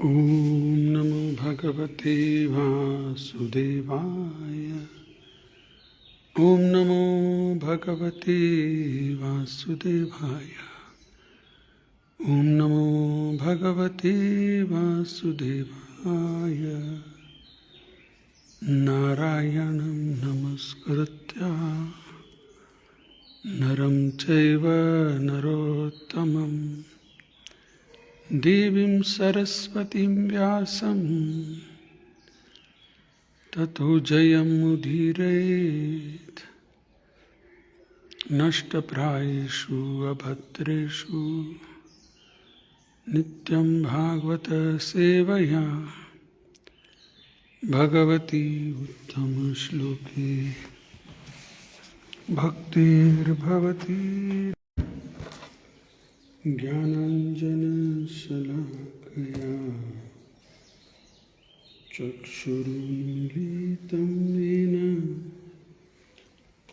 ॐ नमो भगवते वासुदेवाय। ॐ नमो भगवते वासुदेवाय। ॐ नमो भगवते वासुदेवाय। नारायणं नमस्कृत्य नरं चैव नरोत्तमं देवीं सरस्वतीं व्यासं ततो जयमुदीरयेत्। नष्टप्रायेषु अभद्रेषु नित्यं भागवत सेवया भगवती उत्तमश्लोके भक्तिर्भवति। ज्ञानाञ्जनशलाकया चक्षुरुन्मीलितं येन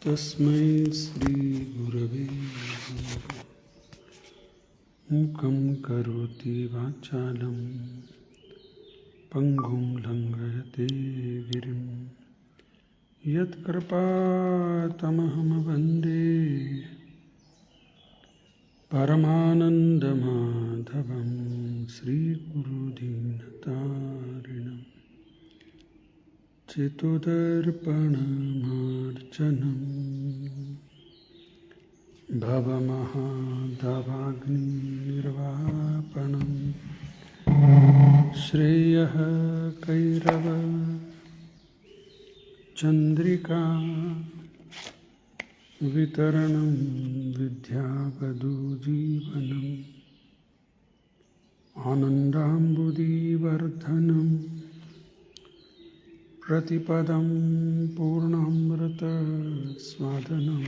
तस्मै श्रीगुरवे नमः। मूकं करोति वाचालं पङ्गुं लङ्घयते गिरिं यत्कृपातमहं वन्दे परमानन्दमाधवं श्रीगुरुदीनतारिणं। चित्तदर्पणमार्चनं भवमहाधवाग्निर्वापनं श्रेयः कैरव चन्द्रिका वितरणं विद्यावधूजीवनम् आनन्दाम्बुदीवर्धनं प्रतिपदं पूर्णामृतस्वादनं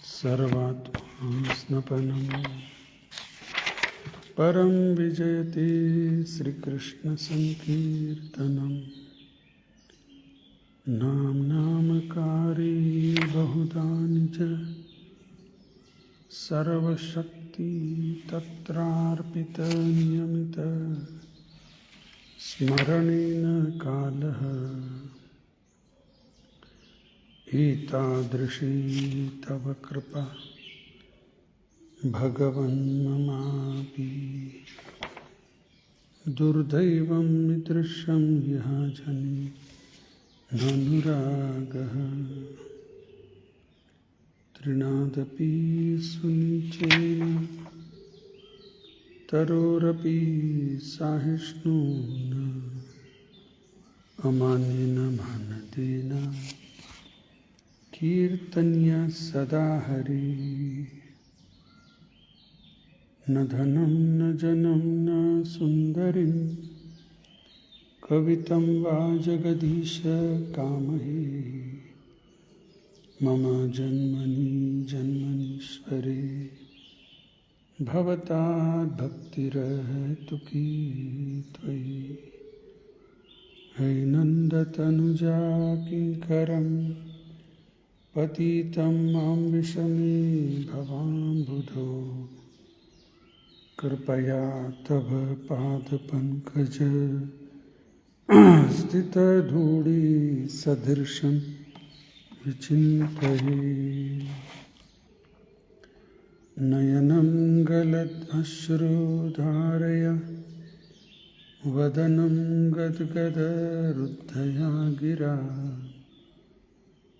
सर्वात्मास्नपनं परं विजयते श्रीकृष्णसङ्कीर्तनम्। नामकारी बहुधा निज सर्वशक्ति तत्रार्पित नियमित स्मरणेन कालः एतादृशी तव कृपा भगवन् ममापि दुर्दैवं ईदृशं यः जनि अनुरागः तृणादपि सुनिचेन तरोरपि साहिष्णुना अमान्येन मानदेन कीर्तनीय सदा हरि। न धनं न जनं न सुन्दरीं कवितं वा जगदीश कामहे। मम जन्मनि जन्मनीश्वरे भवताद्भक्तिरहेतुकी त्वयि। हैनन्दतनुजा किङ्करं पतितं मां विषमे भवाम्बुधो। कृपया तव पादपङ्कज स्थितधूळि सदृशं विचिन्तये। नयनं गलदश्रुधारय वदनं गद्गदरुद्धया गिरा।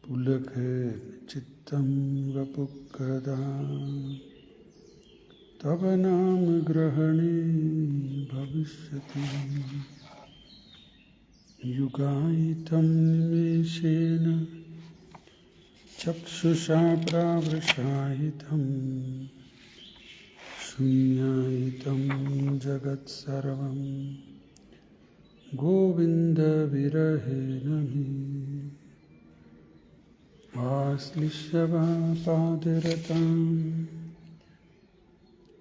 पुलकचित्तं वपुः तव नाम ग्रहणे भविष्यति। युगायितं निमेषेण चक्षुषा प्रावृषायितं शून्यायितं जगत्सर्वं गोविन्दविरहेण मे। आश्लिष्यपादरतां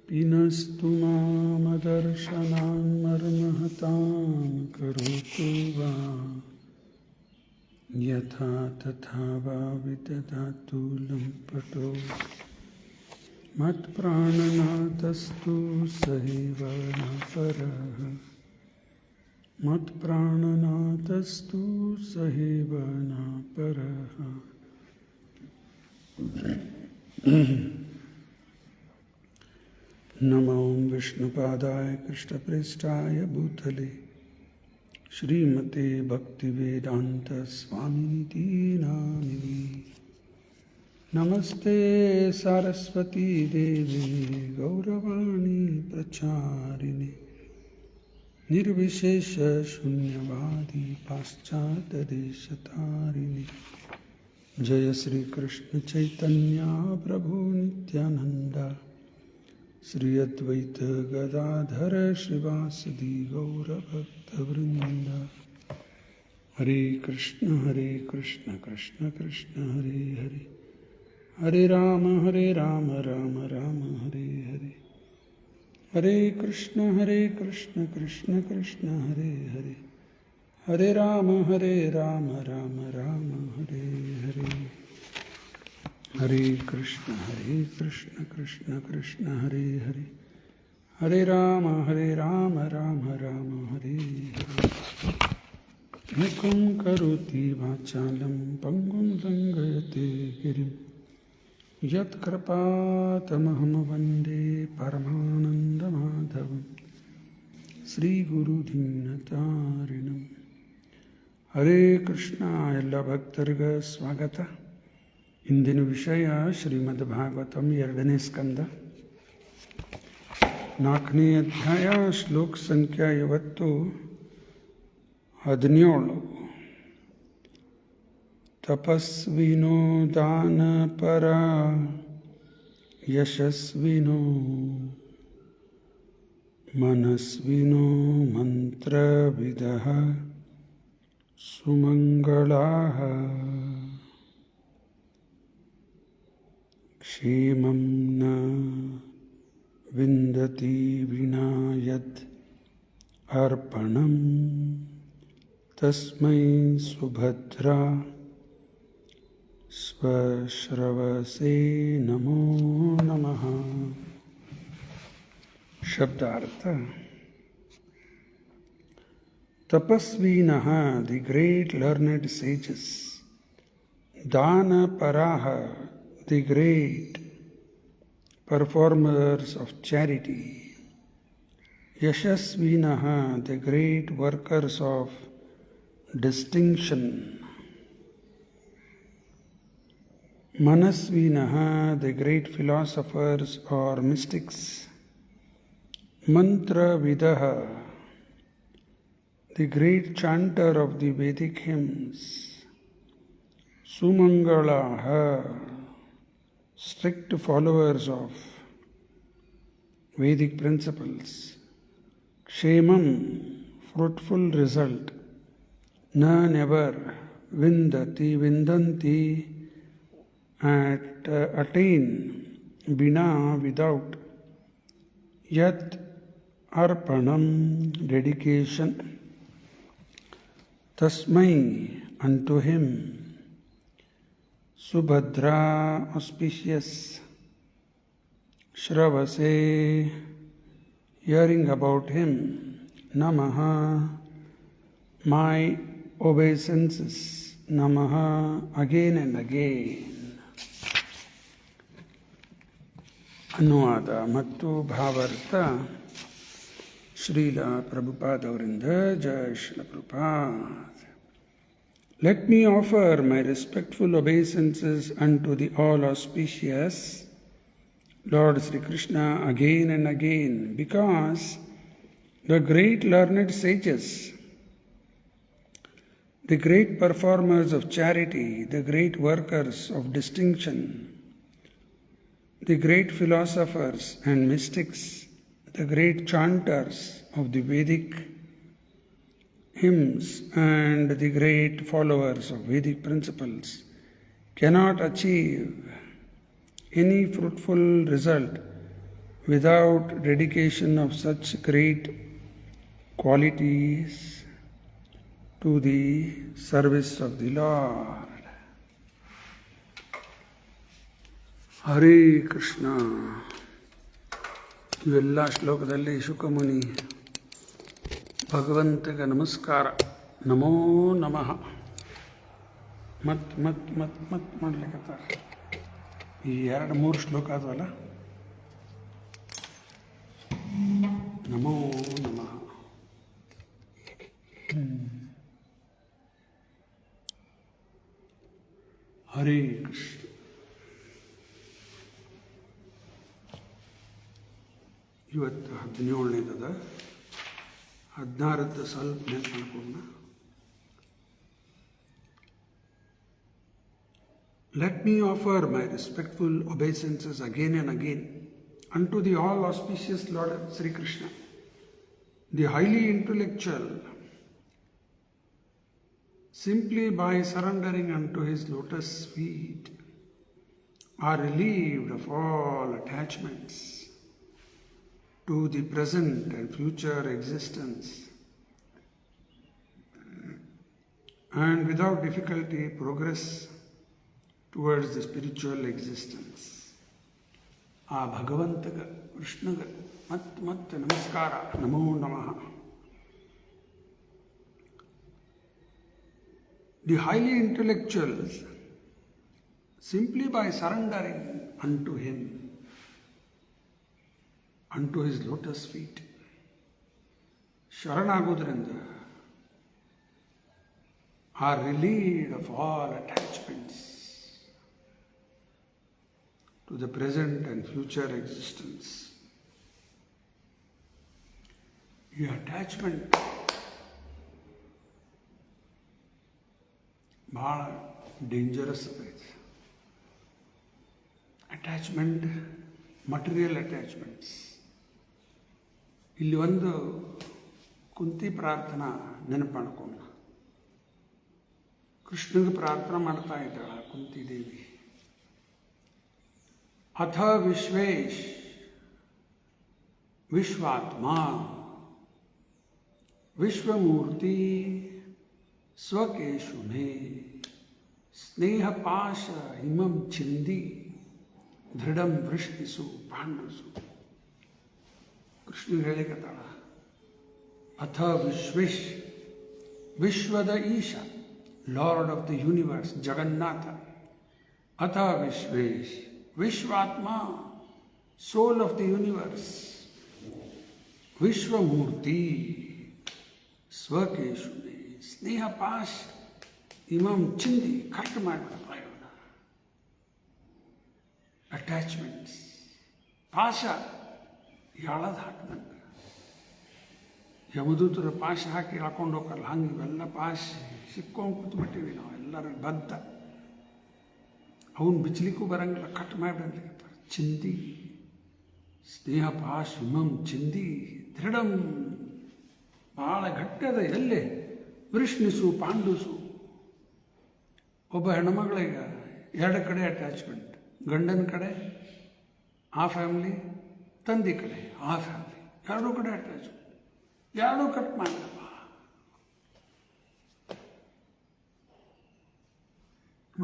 पिनस्तु मामदर्शनां मर्महतां करोतु वा यथा तथा वा विदधातु लम्पटो। मत्प्राणनाथस्तु सहैव न परः मत्प्राणनाथस्तु सहैव न परः नमो विष्णुपादाय कृष्णप्रेष्ठाय भूतले श्रीमते भक्तिवेदांत स्वामिनिति नामिने नमस्ते सरस्वती देवी गौरवाणी प्रचारिणे निर्विशेष शून्यवादी पाश्चात्यदेशतारिणे जय श्री कृष्ण चैतन्य प्रभु नित्यानंद श्री अद्वैत गदाधर श्रीवासदि गौरभक्तवृंद हरे कृष्ण कृष्ण कृष्ण हरे हरे हरे राम राम राम हरे हरे हरे कृष्ण कृष्ण कृष्ण हरे हरे हरे राम राम राम हरे हरे हरे कृष्ण कृष्ण कृष्ण हरे हरे हरे राम राम राम हरे हरे मुखं करोति वाचालं पंगुं लङ्घयते गिरिं यत्कृपातमहं वन्दे परमानन्दमाधवं श्रीगुरुदीनतारिणं ಹರೇ ಕೃಷ್ಣ. ಎಲ್ಲ ಭಕ್ತರಿಗೆ ಸ್ವಾಗತ. ಇಂದಿನ ವಿಷಯ ಶ್ರೀಮದ್ ಭಾಗವತಂ 2ನೇ ಸ್ಕಂದ 4ನೇ ಅಧ್ಯಾಯ ಶ್ಲೋಕ ಸಂಖ್ಯಾ 17. ತಪಸ್ವಿನೋ ದಾನಪರ ಯಶಸ್ವಿನೋ ಮನಸ್ವಿನೋ ಮಂತ್ರವಿದಃ ಸುಮಂಗಳಾಃ ಕ್ಷೇಮಂ ನ ವಿಂದತಿ ವಿನಾ ಯದ್ ಅರ್ಪಣಂ ತಸ್ಮೈ ಸುಭದ್ರಾ ಸ್ವಶ್ರವಸೇ ನಮೋ ನಮಃ. ಶಬ್ದಾರ್ಥ: ತಪಸ್ವಿನಃ, ದಿ ಗ್ರೇಟ್ ಲರ್ನೆಡ್ ಸೇಜಸ್; ದಾನಪರಾಃ, the great performers of charity; yashasvinah, the great workers of distinction; manasvinah, the great philosophers or mystics; mantravidah, the great chanter of the Vedic hymns; sumangalah, strict followers of Vedic principles; kshemam, fruitful result; na, never; vindati, vindanti, attain; bina, without; yat, arpanam, dedication; tasmai, unto him; Subhadra, auspicious; Shravase, hearing about him; Namaha, my obeisances; Namaha, again and again. ಅನುವಾದ ಮತ್ತು ಭಾವಾರ್ಥ ಶ್ರೀಲ ಪ್ರಭುಪಾದ್ ಅವರಿಂದ. ಜಯ Srila Prabhupad. Let me offer my respectful obeisances unto the all-auspicious Lord Sri Krishna again and again, because the great learned sages, the great performers of charity, the great workers of distinction, the great philosophers and mystics, the great chanters of the Vedic hymns, and the great followers of Vedic principles cannot achieve any fruitful result without dedication of such great qualities to the service of the Lord. Hare Krishna. ಇವೆಲ್ಲ ಶ್ಲೋಕದಲ್ಲಿ ಶುಕಮುನಿ ಭಗವಂತಗೆ ನಮಸ್ಕಾರ, ನಮೋ ನಮಃ ಮತ್ ಮಾಡ್ಲಿಕ್ಕತ್ತಾರೆ. ಈ 2-3 ಶ್ಲೋಕ ಆದವಲ್ಲ, ನಮೋ ನಮಃ. ಹರೇ ಕೃಷ್ಣ. ಇವತ್ತು 17ನೇದದ, 16ದ್ದು ಸ್ವಲ್ಪ ನೆನಪು ಮಾಡ್ಕೊಂಡ. Let me offer my respectful obeisances again and again unto the all auspicious Lord Sri Krishna, the highly intellectual, simply by surrendering unto his lotus feet are relieved of all attachments to the present and future existence, and without difficulty progress towards the spiritual existence. ಆ ಭಗವಂತಗ, ಕೃಷ್ಣಗ ಮತ್ತೆ ನಮಸ್ಕಾರ, ನಮೋ ನಮಃ. The highly intellectuals, simply by surrendering unto him, unto his lotus feet, ಶರಣಾಗೋದ್ರಿಂದ are relieved of all attachments to the present and future existence. ಈ attachment ಭಾಳ dangerous ಐತೆ. Attachment, material attachments. ಇಲ್ಲಿ ಒಂದು ಕುಂತಿ ಪ್ರಾರ್ಥನಾ ನೆನಪು ಮಾಡ್ಕೊಂಡು, ಕೃಷ್ಣಗೆ ಪ್ರಾರ್ಥನಾ ಮಾಡ್ತಾ ಇದ್ದಾಳ ಕುಂತಿ ದೇವಿ. ಅಥ ವಿಶ್ವೇಶ್ ವಿಶ್ವಾತ್ಮ ವಿಶ್ವಮೂರ್ತಿ ಸ್ವಕೇಶು ಮೇ ಸ್ನೇಹಪಾಶ ಹಿಮಂ ಛಿಂದಿ ದೃಢಂ ವೃಷ್ಟಿಸು ಪಾಂಡುಸು. ಕೃಷ್ಣ ಹೇಳಿಕತ್ತಾಳ, ಅಥ ವಿಶ್ವೇಶ್, ವಿಶ್ವದ ಈಶ, ಲಾರ್ಡ್ ಆಫ್ ದ ಯೂನಿವರ್ಸ್, ಜಗನ್ನಾಥ. ಅಥ ವಿಶ್ವೇಶ್, ವಿಶ್ವಾತ್ಮ, ಸೋಲ್ ಆಫ್ ದ ಯೂನಿವರ್ಸ್. ವಿಶ್ವಮೂರ್ತಿ, ಸ್ವಕೇಶು ಮೇ ಸ್ನೇಹಪಾಶ ಇಮಂ ಚಿಂದಿ, ಕಟ್ ಮಾಡಿಬಿಡಪ್ಪ ಇವನ್ನ. ಅಟ್ಯಾಚ್ಮೆಂಟ್ಸ್, ಪಾಶ ಎಳದು ಹಾಕಿದಂಗೆ. ಯಮದೂತರ ಪಾಶ ಹಾಕಿ ಎಳ್ಕೊಂಡು ಹೋಗಲ್ಲ, ಹಂಗೆ ಇವೆಲ್ಲ ಪಾಶ ಸಿಕ್ಕೊಂಡು ಕೂತ್ಬಿಟ್ಟಿವಿ ನಾವು ಎಲ್ಲರೂ ಬದ್ಧ. ಅವನು ಬಿಚ್ಚಲಿಕ್ಕೂ ಬರಂಗಿಲ್ಲ, ಕಟ್ ಮಾಡಿಬಿಡ್ಲಿಕ್ಕಂತಾರೆ. ಚಿಂದಿ, ಸ್ನೇಹ ಪಾಶ ಹಿಮಂ ಚಿಂದಿ ದೃಢಂ, ಭಾಳ ಗಟ್ಟಿಯದ. ಎಲ್ಲೇ ವೃಷ್ಣಿಸು ಪಾಂಡುಸು. ಒಬ್ಬ ಹೆಣ್ಮಗಳಿಗೆ 2 ಕಡೆ ಅಟ್ಯಾಚ್ಮೆಂಟ್, ಗಂಡನ ಕಡೆ ಆ ಫ್ಯಾಮ್ಲಿ, ತಂದೆ ಕಡೆ ಆ ಫ್ಯಾಮ್ಲಿ, 2 ಕಡೆ ಅಟ್ಯಾಚ್ಮೆಂಟ್. 2 ಕಟ್ ಮಾಡಪ್ಪ.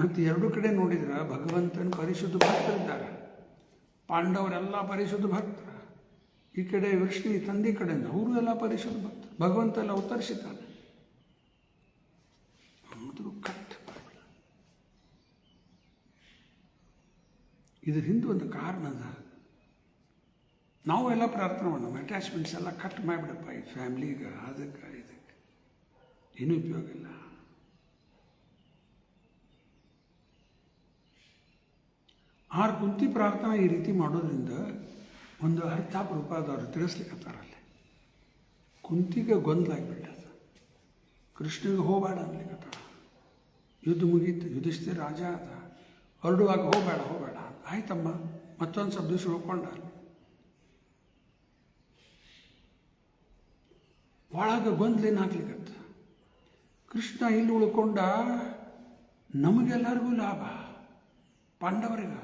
ಮತ್ತು 2 ಕಡೆ ನೋಡಿದ್ರೆ ಭಗವಂತನ ಪರಿಶುದ್ಧ ಭಕ್ತರಿದ್ದಾರೆ. ಪಾಂಡವರೆಲ್ಲ ಪರಿಶುದ್ಧ ಭಕ್ತರು. ಈ ಕಡೆ ವೃಷ್ಣಿ ತಂದೆ ಕಡೆಯಿಂದ ಅವರು ಎಲ್ಲ ಪರಿಶುದ್ಧ ಭಕ್ತರು. ಭಗವಂತ ಎಲ್ಲ ಉತ್ತರಿಸಿದ್ದಾನೆ. ಆದರೂ ಕಟ್ ಮಾಡಬೇಡ. ಇದ್ರ ಹಿಂದೆ ಒಂದು ಕಾರಣ ಅದ. ನಾವು ಎಲ್ಲ ಪ್ರಾರ್ಥನೆ ಮಾಡೋಣ, ಅಟ್ಯಾಚ್ಮೆಂಟ್ಸ್ ಎಲ್ಲ ಕಟ್ ಮಾಡಿಬಿಡಪ್ಪ, ಈ ಫ್ಯಾಮ್ಲಿಗೆ, ಅದಕ್ಕೆ ಇದಕ್ಕೆ ಏನೂ ಉಪಯೋಗ ಇಲ್ಲ. ಆರು ಕುಂತಿ ಪ್ರಾರ್ಥನಾ ಈ ರೀತಿ ಮಾಡೋದ್ರಿಂದ ಒಂದು ಅರ್ಥ ರೂಪಾದವ್ರು ತಿಳಿಸ್ಲಿಕ್ಕತ್ತಾರಲ್ಲಿ. ಕುಂತಿಗೆ ಗೊಂದಲಾಗಿಬಿಟ್ಟದ. ಕೃಷ್ಣಗೆ ಹೋಗಬೇಡ ಅನ್ಲಿಕ್ಕತ್ತಾಳ. ಯುದ್ಧ ಮುಗೀತು, ಯುಧಿಷ್ಠಿರ ರಾಜ ಅದ, ಹೊರಡುವಾಗ ಹೋಗಬೇಡ ಆಯ್ತಮ್ಮ, ಮತ್ತೊಂದು ಸ್ವಲ್ಪ ದಿವಸ ಉಳ್ಕೊಂಡ. ಒಳಗೆ ಗೊಂದಲೇನು ಹಾಕ್ಲಿಕ್ಕತ್ತ. ಕೃಷ್ಣ ಇಲ್ಲಿ ಉಳ್ಕೊಂಡ, ನಮಗೆಲ್ಲರಿಗೂ ಲಾಭ, ಪಾಂಡವರಿಗೆ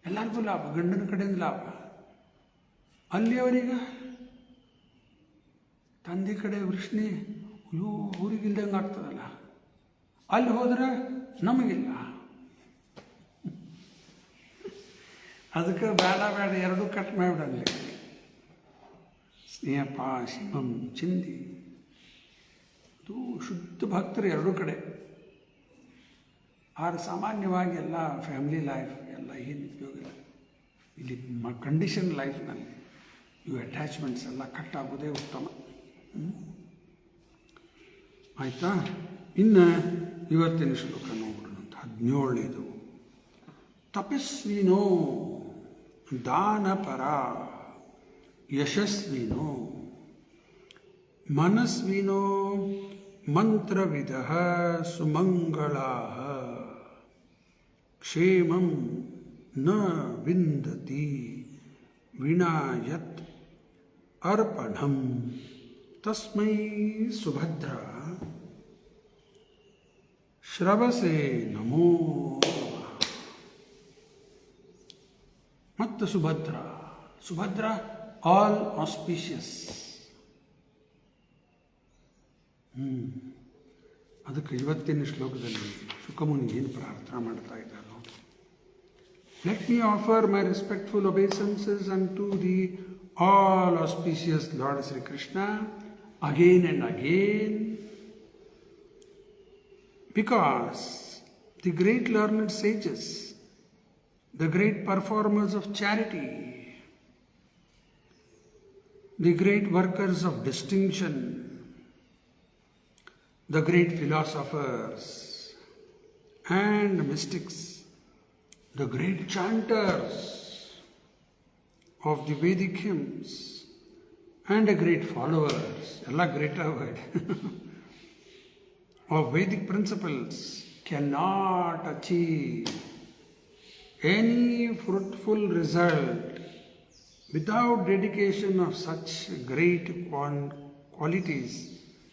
ಎಲ್ಲರಿಗೂ ಲಾಭ, ಗಂಡನ ಕಡೆಯಿಂದ ಲಾಭ. ಅಲ್ಲಿಯವರಿಗೆ ತಂದೆ ಕಡೆ ವೃಷ್ಣಿ, ಅಯ್ಯೋ ಊರಿಗಿಲ್ದಂಗೆ ಆಗ್ತದಲ್ಲ, ಅಲ್ಲಿ ಹೋದರೆ ನಮಗಿಲ್ಲ. ಅದಕ್ಕೆ ಬೇಡ ಬೇಡ ಎರಡೂ ಕಟ್ ಮಾಡಿಬಿಡಲಿ. ಸ್ನೇಹಪ ಶಿವಂ ಚಿಂದಿ ಅದು ಶುದ್ಧ ಭಕ್ತರು ಎರಡೂ ಕಡೆ. ಆದ್ರೆ ಸಾಮಾನ್ಯವಾಗಿ ಎಲ್ಲ ಫ್ಯಾಮಿಲಿ ಲೈಫ್ ಎಲ್ಲ ಏನು ಉಪಯೋಗ ಇಲ್ಲ. ಇಲ್ಲಿ ಕಂಡೀಷನ್ ಲೈಫ್ನಲ್ಲಿ ಇವು ಅಟ್ಯಾಚ್ಮೆಂಟ್ಸ್ ಎಲ್ಲ ಕಟ್ ಆಗೋದೇ ಉತ್ತಮ. ಆಯಿತಾ? ಇನ್ನು ಇವತ್ತಿನ ಶ್ಲೋಕ ನೋಡ್ಬಿಡೋಣ. 17ನೇದು. ತಪಸ್ವಿನೋ ದಾನಪರ ಯಶಸ್ವಿನೋ ಮನಸ್ವಿನೋ ಮಂತ್ರವಿದಃ ಸುಮಂಗಳಾಃ ಕ್ಷೇಮಂ ನ ವಿಂದತಿ ವಿನಾಯತ್ ಅರ್ಪಣಂ ತಸ್ಮೈ ಸುಭದ್ರ ಶ್ರವಸೆ ನಮೋ ನಮಃ. ಮತ್ತು ಸುಭದ್ರ ಆಲ್ ಆಸ್ಪಿಷಿಯಸ್. ಅದಕ್ಕೆ ಇವತ್ತಿನ ಶ್ಲೋಕದಲ್ಲಿ ಶುಕಮುನಿ ಏನು ಪ್ರಾರ್ಥನಾ ಮಾಡ್ತಾ ಇದ್ದಾರೆ ನೋಡಿ. Let me offer my respectful obeisances unto the all auspicious Lord Sri Krishna again and again, because the great learned sages, the great performers of charity, the great workers of distinction, the great philosophers and mystics, the great chanters of the Vedic hymns, and the great followers, alla great word, of Vedic principles cannot achieve any fruitful result without dedication of such great qualities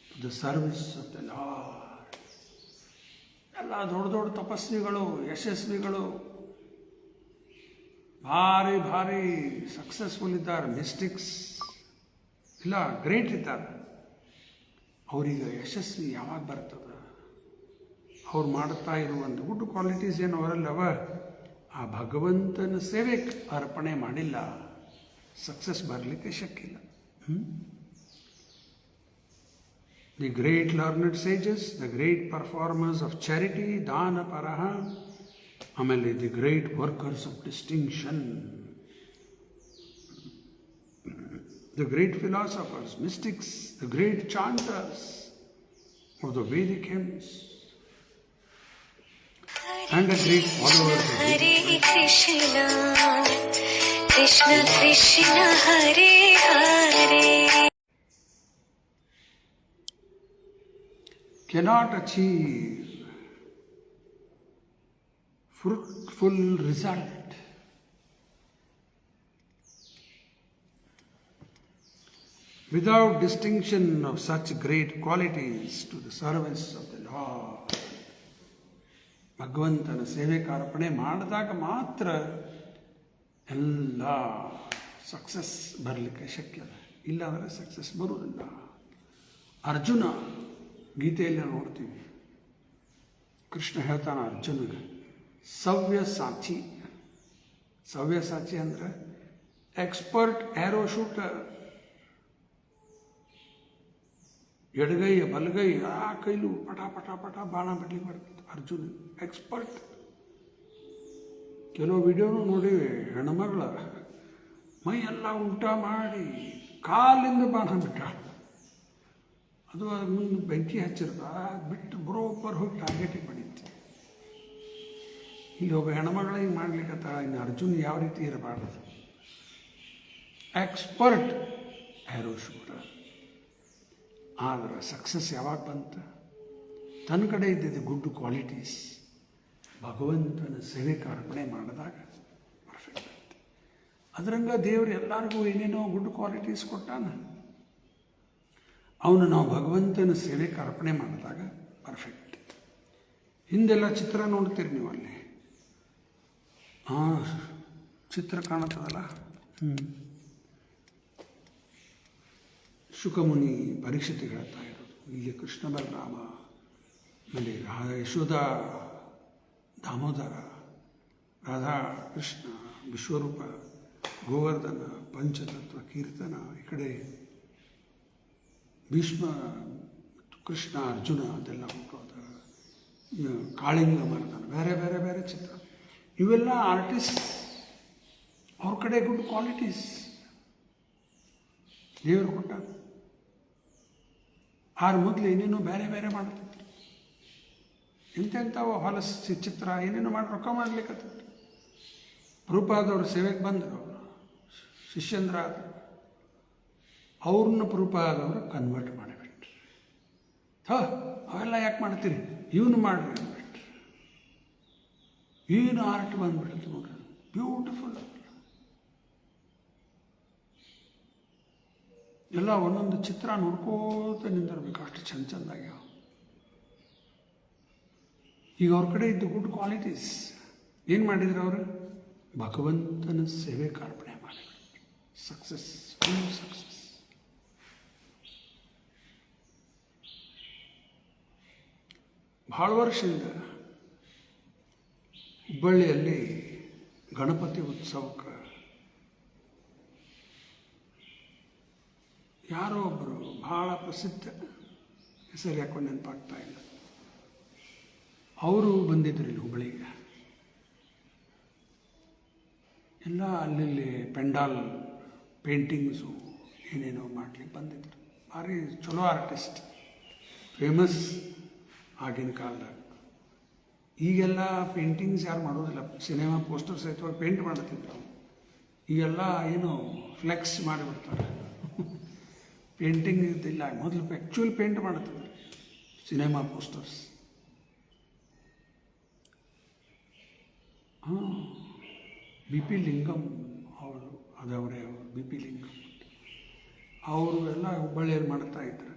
to the service of the Lord. ಎಲ್ಲ ದೊಡ್ಡ ದೊಡ್ಡ ತಪಸ್ವಿಗಳು, ಯಶಸ್ವಿಗಳು, ಭಾರಿ ಭಾರಿ successful ಇದ್ದಾರೆ, mystics ಇಲ್ಲ great ಇದ್ದಾರೆ. ಅವರಿಗೆ ಯಶಸ್ವಿ ಯಾವಾಗ ಬರ್ತದೆ? ಅವ್ರು ಮಾಡ್ತಾ ಇರುವಂಥ ಗುಡ್ ಕ್ವಾಲಿಟೀಸ್ ಏನು ಅವರಲ್ಲಿ ಅವ, ಆ ಭಗವಂತನ ಸೇವೆಗೆ ಅರ್ಪಣೆ ಮಾಡಿಲ್ಲ, ಸಕ್ಸಸ್ ಬರಲಿಕ್ಕೆ ಶಕ್ಯ ಇಲ್ಲ. The great learned sages, the great performers of charity, dana paraha, ಆಮೇಲೆ the great workers of distinction, the great philosophers, mystics, the great chanters of the Vedic hymns, and the great followers of Hare Krishna, Krishna Krishna Hare Hare, cannot achieve fruitful result without distinction of such great qualities to the service of the Lord. ಭಗವಂತನ ಸೇವೆಗೆ ಅರ್ಪಣೆ ಮಾಡಿದಾಗ ಮಾತ್ರ ಎಲ್ಲ success ಬರಲಿಕ್ಕೆ ಶಕ್ಯ. ಇಲ್ಲಾಂದರೆ success ಬರುವುದಿಲ್ಲ. ಅರ್ಜುನ ಗೀತೆಯಲ್ಲಿ ನೋಡ್ತೀವಿ, ಕೃಷ್ಣ ಹೇಳ್ತಾನೆ ಅರ್ಜುನಿಗೆ, ಸವ್ಯಸಾಚಿ. ಸವ್ಯಸಾಚಿ ಅಂದರೆ ಎಕ್ಸ್ಪರ್ಟ್ ಆ್ಯರೋ ಶೂಟರ್. ಎಡಗೈ ಬಲಗೈ ಆ ಕೈಲು ಪಟ ಪಟ ಪಟ ಬಾಣ ಬಿಡ್ಲಿಕ್ಕೆ ಬರ್ತದೆ ಅರ್ಜುನ, ಎಕ್ಸ್ಪರ್ಟ್. ಕೆಲವು ವಿಡಿಯೋನು ನೋಡಿವೆ, ಹೆಣ್ಮಗಳ ಮೈ ಎಲ್ಲ ಉಲ್ಟಾ ಮಾಡಿ ಕಾಲಿಂದ ಬಾಣ ಬಿಟ್ಟ. ಅದು ಮುಂದೆ ಬೆಂಕಿ ಹಚ್ಚಿರ್ತ ಬಿಟ್ಟು ಬರೋಬ್ಬರ್ ಹೋಗಿ ಟಾರ್ಗೆಟಿಗೆ ಮಾಡಿತ್ತು. ಇಲ್ಲಿ ಒಬ್ಬ ಹೆಣ್ಮಗಳ ಹಿಂಗೆ ಮಾಡ್ಲಿಕ್ಕತ್ತ, ಇನ್ನು ಅರ್ಜುನ್ ಯಾವ ರೀತಿ ಇರಬಾರ್ದು. Expert arrow shooter. ಆದರೆ ಸಕ್ಸಸ್ ಯಾವಾಗ ಬಂತು? ತನ್ನ ಕಡೆ ಇದ್ದಿದ್ದು ಗುಡ್ ಕ್ವಾಲಿಟೀಸ್ ಭಗವಂತನ ಸೇವೆಗೆ ಅರ್ಪಣೆ ಮಾಡಿದಾಗ ಪರ್ಫೆಕ್ಟ್ ಆಯ್ತು. ಅದರಂಗ ದೇವರು ಎಲ್ಲರಿಗೂ ಏನೇನೋ ಗುಡ್ ಕ್ವಾಲಿಟೀಸ್ ಕೊಟ್ಟಾನ. ಅವನು ನಾವು ಭಗವಂತನ ಸೇವೆಗೆ ಅರ್ಪಣೆ ಮಾಡಿದಾಗ ಪರ್ಫೆಕ್ಟ್. ಹಿಂದೆಲ್ಲ ಚಿತ್ರ ನೋಡ್ತೀರಿ ನೀವು, ಅಲ್ಲಿ ಚಿತ್ರ ಕಾಣುತ್ತದಲ್ಲ, ಶುಕಮುನಿ ಪರೀಕ್ಷಿತ ಹೇಳ್ತಾ ಇರೋದು. ಇಲ್ಲಿ ಕೃಷ್ಣ ಬಲರಾಮ, ಆಮೇಲೆ ಯಶೋಧ ದಾಮೋದರ, ರಾಧಾ ಕೃಷ್ಣ, ವಿಶ್ವರೂಪ, ಗೋವರ್ಧನ, ಪಂಚತತ್ವ, ಕೀರ್ತನ, ಈ ಕಡೆ ಭೀಷ್ಮ ಮತ್ತು ಕೃಷ್ಣ, ಅರ್ಜುನ ಅದೆಲ್ಲ ಉಂಟು. ಅದು ಕಾಳಿಂಗ ಮರ್ದನ, ಬೇರೆ ಬೇರೆ ಬೇರೆ ಚಿತ್ರ. ಇವೆಲ್ಲ ಆರ್ಟಿಸ್ಟ್, ಅವ್ರ ಕಡೆ ಗುಡ್ ಕ್ವಾಲಿಟೀಸ್ ದೇವರು ಕೊಟ್ಟ. ಆರು ಮೊದಲು ಏನೇನೋ ಬೇರೆ ಬೇರೆ ಮಾಡ್ತಿದ್ರು, ಎಂತೆಂಥವು ಹೊಲಸು ಚಿತ್ರ ಏನೇನೋ ಮಾಡಿ ರೊಕ್ಕ ಮಾಡ್ಲಿಕ್ಕತ್ತಿದ್ರು. ಪ್ರಭುಪಾದವ್ರ ಸೇವೆಗೆ ಬಂದರು, ಅವರು ಶಿಷ್ಯಂದ್ರಾದರು. ಅವ್ರನ್ನ ಪ್ರಭುಪಾದವರು ಕನ್ವರ್ಟ್ ಮಾಡಿಬಿಟ್ರು. ಅವೆಲ್ಲ ಯಾಕೆ ಮಾಡ್ತೀರಿ, ಇವನು ಮಾಡ್ರಿ ಅಂದ್ಬಿಟ್ರು. ಏನು ಆರ್ಟ್ ಬಂದ್ಬಿಡುತ್ತೆ ನೋಡ್ರಿ, ಬ್ಯೂಟಿಫುಲ್. ಎಲ್ಲ ಒಂದೊಂದು ಚಿತ್ರ ನೋಡ್ಕೋತ ನಿಂದಿರ್ಬೇಕು, ಅಷ್ಟು ಚಂದ ಚಂದಾಗ್ಯಾವ. ಈಗ ಅವ್ರ ಕಡೆ ಇದ್ದು ಗುಡ್ ಕ್ವಾಲಿಟೀಸ್ ಏನು ಮಾಡಿದ್ರು ಅವರು? ಭಗವಂತನ ಸೇವೆ ಕಾರ್ಪಣೆ ಮಾಡಿಬಿಟ್ರು. Success, full success. ಭಾಳ ವರ್ಷದಿಂದ ಹುಬ್ಬಳ್ಳಿಯಲ್ಲಿ ಗಣಪತಿ ಉತ್ಸವಕ್ಕೆ ಯಾರೋ ಒಬ್ಬರು ಭಾಳ ಪ್ರಸಿದ್ಧ, ಹೆಸರು ಯಾಕೋ ನೆನಪಾಗ್ತಾ ಇಲ್ಲ, ಅವರು ಬಂದಿದ್ರು ಇಲ್ಲಿ ಹುಬ್ಬಳ್ಳಿಗೆ. ಎಲ್ಲ ಅಲ್ಲಿ ಪೆಂಡಾಲ್ ಪೇಂಟಿಂಗ್ಸು ಏನೇನೋ ಮಾಡ್ಲಿಕ್ಕೆ ಬಂದಿದ್ರು. ಭಾರಿ ಚಲೋ ಆರ್ಟಿಸ್ಟ್, ಫೇಮಸ್ ಆಗಿನ ಕಾಲದಾಗ. ಈಗೆಲ್ಲ ಪೇಂಟಿಂಗ್ಸ್ ಯಾರು ಮಾಡೋದಿಲ್ಲ, ಸಿನಿಮಾ ಪೋಸ್ಟರ್ ಸಹಿತವಾಗಿ ಪೇಂಟ್ ಮಾಡ್ತಿದ್ರು. ಈಗೆಲ್ಲ ಏನು ಫ್ಲೆಕ್ಸ್ ಮಾಡಿಬಿಡ್ತಾರೆ, ಪೇಂಟಿಂಗ್ ಇದ್ದಿಲ್ಲ. ಮೊದಲು ಆ್ಯಕ್ಚುಲ್ ಪೇಂಟ್ ಮಾಡ್ತಿದ್ರು ಸಿನಿಮಾ ಪೋಸ್ಟರ್ಸ್. ಬಿ ಪಿ ಲಿಂಗಂ ಅವರು, ಅದವರೇ ಅವರು, ಬಿ ಪಿ ಲಿಂಗಂ ಅವರು ಎಲ್ಲ ಹುಬ್ಬಳ್ಳಿಯಲ್ಲಿ ಮಾಡ್ತಾ ಇದ್ರು.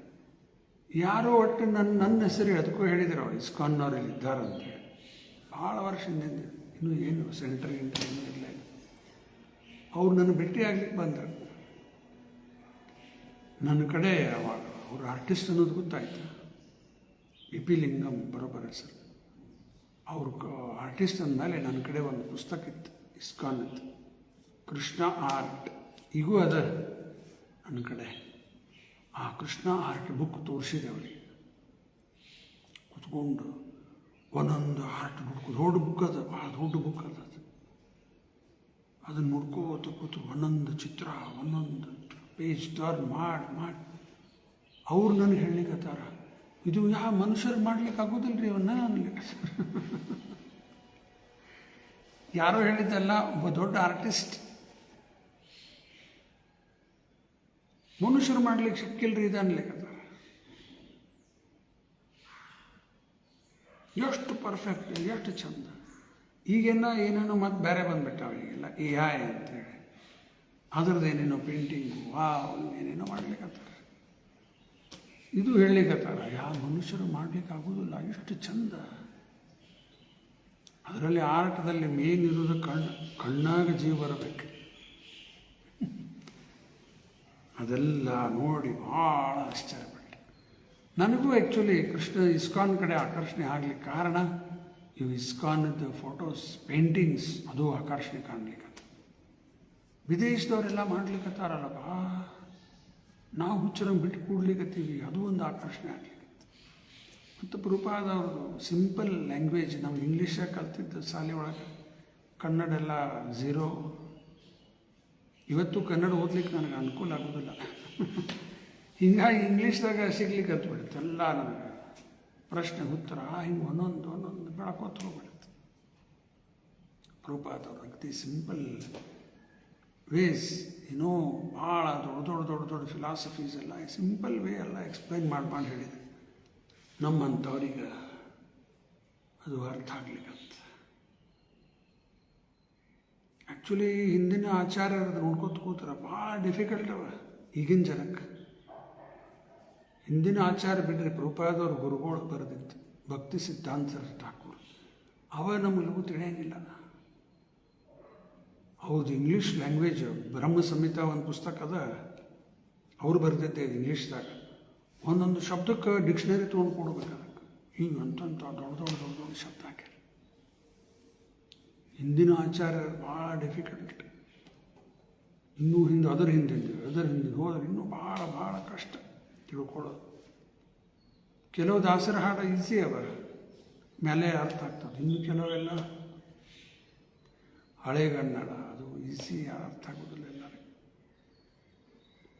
ಯಾರೋ ಒಟ್ಟು ನನ್ನ ಹೆಸರು ಅದಕ್ಕೂ ಹೇಳಿದ್ರು, ಅವ್ರು ಇಸ್ಕಾನ್ನವ್ರು ಇಲ್ಲಿ ಇದ್ದಾರಂತ ಹೇಳಿ. ಭಾಳ ವರ್ಷದಿಂದ, ಇನ್ನೂ ಏನು ಸೆಂಟ್ರ್ ಗಿಂಟ್ರ್ ಏನೂ ಇಲ್ಲ. ಅವ್ರು ನನ್ನ ಭೇಟಿ ಆಗ್ಲಿಕ್ಕೆ ಬಂದರು. ನನ್ನ ಕಡೆ ಅವಾಗ ಅವರು ಆರ್ಟಿಸ್ಟ್ ಅನ್ನೋದು ಗೊತ್ತಾಯ್ತು. ಬಿ ಪಿ ಲಿಂಗಂ ಬರೋಬ್ಬರ ಹೆಸರು. ಅವ್ರ ಆರ್ಟಿಸ್ಟ್ ಅಂದಮೇಲೆ ನನ್ನ ಕಡೆ ಒಂದು ಪುಸ್ತಕ ಇತ್ತು, ಇಸ್ಕಾನ್ದು, ಕೃಷ್ಣ ಆರ್ಟ್. ಈಗೂ ಅದ ನನ್ನ ಕಡೆ. ಆ ಕೃಷ್ಣ ಆರ್ಟ್ ಬುಕ್ ತೋರಿಸಿದೆ ಅವರಿಗೆ. ಕುತ್ಕೊಂಡು ಒಂದೊಂದು ಆರ್ಟ್ ಬುಕ್, ದೊಡ್ಡ ಬುಕ್ ಅದ, ಭಾಳ ದೊಡ್ಡ ಬುಕ್ ಅದ. ಅದನ್ನು ನೋಡ್ಕೋತ ಕೂತು ಒಂದೊಂದು ಚಿತ್ರ, ಒಂದೊಂದು ಪೇಜ್ ಟರ್ನ್ ಮಾಡಿ ಅವ್ರು ನನಗೆ ಹೇಳಲಿಕ್ಕತ್ತಾರ, ಇದು ಯಾವ ಮನುಷ್ಯರು ಮಾಡ್ಲಿಕ್ಕೆ ಆಗೋದಿಲ್ಲ ರೀ ಅವನ್ನ ಅನ್ಲಿಕ್ಕೆ. ಯಾರೋ ಹೇಳಿದ್ದಲ್ಲ, ಒಬ್ಬ ದೊಡ್ಡ ಆರ್ಟಿಸ್ಟ್, ಮನುಷ್ಯರು ಮಾಡ್ಲಿಕ್ಕೆ ಸಿಕ್ಕಿಲ್ರಿ ಇದು ಅನ್ಲಿಕ್ಕತ್ತಾರ. ಎಷ್ಟು ಪರ್ಫೆಕ್ಟ್, ಎಷ್ಟು ಚಂದ. ಈಗೇನ ಏನೇನೋ ಮತ್ತೆ ಬೇರೆ ಬಂದ್ಬಿಟ್ಟಾವ ಈಗೆಲ್ಲ, ಎ ಐ ಅಂತೇಳಿ ಅದ್ರದ್ದು ಏನೇನೋ ಪೇಂಟಿಂಗು, ಏನೇನೋ ಮಾಡ್ಲಿಕ್ಕತ್ತಾರ. ಇದು ಹೇಳಲಿಕ್ಕತ್ತಾರ, ಯಾವ ಮನುಷ್ಯರು ಮಾಡ್ಲಿಕ್ಕೆ ಆಗೋದಿಲ್ಲ, ಇಷ್ಟು ಚಂದ. ಅದರಲ್ಲಿ ಆರ್ಟದಲ್ಲಿ ಮೇನ್ ಇರೋದು ಕಣ್ಣಾಗ ಜೀವ ಬರಬೇಕು. ಅದೆಲ್ಲ ನೋಡಿ ಭಾಳ ಆಶ್ಚರ್ಯಪಟ್ಟೆ. ನನಗೂ ಆ್ಯಕ್ಚುಲಿ ಕೃಷ್ಣ ಇಸ್ಕಾನ್ ಕಡೆ ಆಕರ್ಷಣೆ ಆಗಲಿಕ್ಕೆ ಕಾರಣ ಇವು ಇಸ್ಕಾನದ ಫೋಟೋಸ್, ಪೇಂಟಿಂಗ್ಸ್, ಅದು ಆಕರ್ಷಣೆ ಕಾಣಲಿಕ್ಕೆ. ವಿದೇಶದವರೆಲ್ಲ ಮಾಡ್ಲಿಕ್ಕತ್ತಾರಲ್ಲಪ್ಪ, ನಾವು ಹುಚ್ಚರಂಗೆ ಬಿಟ್ಟು ಕೂಡ್ಲಿಕ್ಕತ್ತೀವಿ, ಅದು ಒಂದು ಆಕರ್ಷಣೆ ಆಗ್ಲಿಕ್ಕೆ. ಮತ್ತು ಪ್ರಭುಪಾದವ್ರದ್ದು ಸಿಂಪಲ್ ಲ್ಯಾಂಗ್ವೇಜ್, ನಾವು ಇಂಗ್ಲೀಷಾಗ ಕಲ್ತಿದ್ದ ಶಾಲೆ ಒಳಗೆ, ಕನ್ನಡ ಎಲ್ಲ ಝೀರೋ. ಇವತ್ತು ಕನ್ನಡ ಓದ್ಲಿಕ್ಕೆ ನನಗೆ ಅನುಕೂಲ ಆಗೋದಿಲ್ಲ. ಹಿಂಗಾಗಿ ಇಂಗ್ಲೀಷ್ದಾಗ ಸಿಗ್ಲಿಕ್ಕೆ ಹತ್ಬಿಡುತ್ತೆ ಎಲ್ಲ. ನನಗೆ ಪ್ರಶ್ನೆ ಉತ್ತರ ಹಿಂಗೆ ಒಂದೊಂದು ಬೆಳಕೋತ ಹೋಗ್ಬಿಡುತ್ತೆ. ಪ್ರಭುಪಾದವ್ರು ಅಗದಿ ಸಿಂಪಲ್ ವೇಸ್, ಏನೋ ಭಾಳ ದೊಡ್ಡ ಫಿಲಾಸಫೀಸ್ ಎಲ್ಲ ಸಿಂಪಲ್ ವೇ ಎಲ್ಲ ಎಕ್ಸ್ಪ್ಲೈನ್ ಮಾಡಿ ಹೇಳಿದೆ. ನಮ್ಮಂಥವ್ರಿಗೆ ಅದು ಅರ್ಥ ಆಗ್ಲಿಕ್ಕಂತ. ಆ್ಯಕ್ಚುಲಿ ಹಿಂದಿನ ಆಚಾರ್ಯರದ್ದು ನೋಡ್ಕೊತ ಕೂತಾರೆ, ಭಾಳ ಡಿಫಿಕಲ್ಟ್ ಅವ ಈಗಿನ ಜನಕ್ಕೆ. ಹಿಂದಿನ ಆಚಾರ ಬಿಡ್ರಿ, ಪ್ರಭುಪಾದವ್ರ ಗುರುಗಳು ಬರೆದಿತ್ತು ಭಕ್ತಿ ಸಿದ್ಧಾಂತ ಠಾಕೂರ್, ಅವ ನಮಗೂ ತಿಳಿಯಂಗಿಲ್ಲ. ಹೌದು, ಇಂಗ್ಲೀಷ್ ಲ್ಯಾಂಗ್ವೇಜ್ ಬ್ರಹ್ಮ ಸಂಹಿತ ಒಂದು ಪುಸ್ತಕ ಅದ, ಅವ್ರು ಬರೆದಿದ್ದೆ ಇಂಗ್ಲೀಷ್ದಾಗ. ಒಂದೊಂದು ಶಬ್ದಕ್ಕೆ ಡಿಕ್ಷನರಿ ತೊಗೊಂಡು ಕೊಡ್ಬೇಕು ಅದಕ್ಕೆ. ಹಿಂಗೆ ಅಂತಂತ ದೊಡ್ಡ ಶಬ್ದ ಹಾಕ್ಯಾರ. ಹಿಂದಿನ ಆಚಾರ್ಯರು ಭಾಳ ಡಿಫಿಕಲ್ಟ್. ಇನ್ನೂ ಹಿಂದೆ ಅದರ ಹಿಂದೆ ಹೋದ್ರೆ ಇನ್ನೂ ಭಾಳ ಭಾಳ ಕಷ್ಟ ತಿಳ್ಕೊಳ್ಳೋದು. ಕೆಲವು ದಾಸರ ಹಾಡು ಈಸಿ ಅವ, ಮೇಲೆ ಅರ್ಥ ಆಗ್ತದೆ. ಇನ್ನು ಕೆಲವೆಲ್ಲ ಹಳೆಗನ್ನಡ, ಅದು ಈಸಿ ಅರ್ಥ ಆಗೋದಿಲ್ಲ ಎಲ್ಲರಿಗೆ.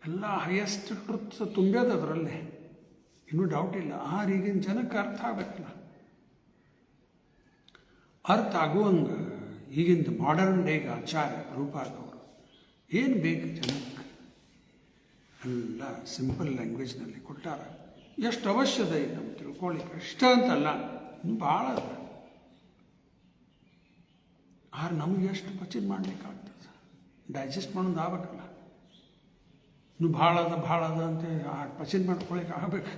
ಎಲ್ಲ ಹೈಯೆಸ್ಟ್ ಟ್ರುತ್ಸ್ ತುಂಬ್ಯದ ಅದರಲ್ಲೇ, ಇನ್ನೂ ಡೌಟ್ ಇಲ್ಲ. ಆದ್ರೆ ಈಗಿನ ಜನಕ್ಕೆ ಅರ್ಥ ಆಗಬೇಕಲ್ಲ. ಅರ್ಥ ಆಗುವಂಗೆ ಈಗಿಂದ ಮಾಡರ್ನ್ ಡೇಗೆ ಆಚಾರ್ಯ ರೂಪಾದವರು ಏನು ಬೇಕು ಜನಕ್ಕೆ ಎಲ್ಲ ಸಿಂಪಲ್ ಲ್ಯಾಂಗ್ವೇಜ್ನಲ್ಲಿ ಕೊಟ್ಟಾರ. ಎಷ್ಟು ಅವಶ್ಯದ ಇದೆ ನಮ್ಗೆ ತಿಳ್ಕೊಳ್ಳಿಕ್ಕೆ, ಇಷ್ಟ ಅಂತಲ್ಲ, ಇನ್ನು ಭಾಳ ಅದ. ಆದ್ರೆ ನಮಗೆ ಎಷ್ಟು ಪಚನ ಮಾಡಲಿಕ್ಕಾಗ್ತದೆ, ಡೈಜೆಸ್ಟ್ ಮಾಡೋದು ಆಗ್ಬೇಕಲ್ಲ. ಇನ್ನು ಭಾಳ ಅದ ಅಂತ ಪಚನ ಮಾಡ್ಕೊಳ್ಳಿಕ್ಕೆ ಆಗ್ಬೇಕು.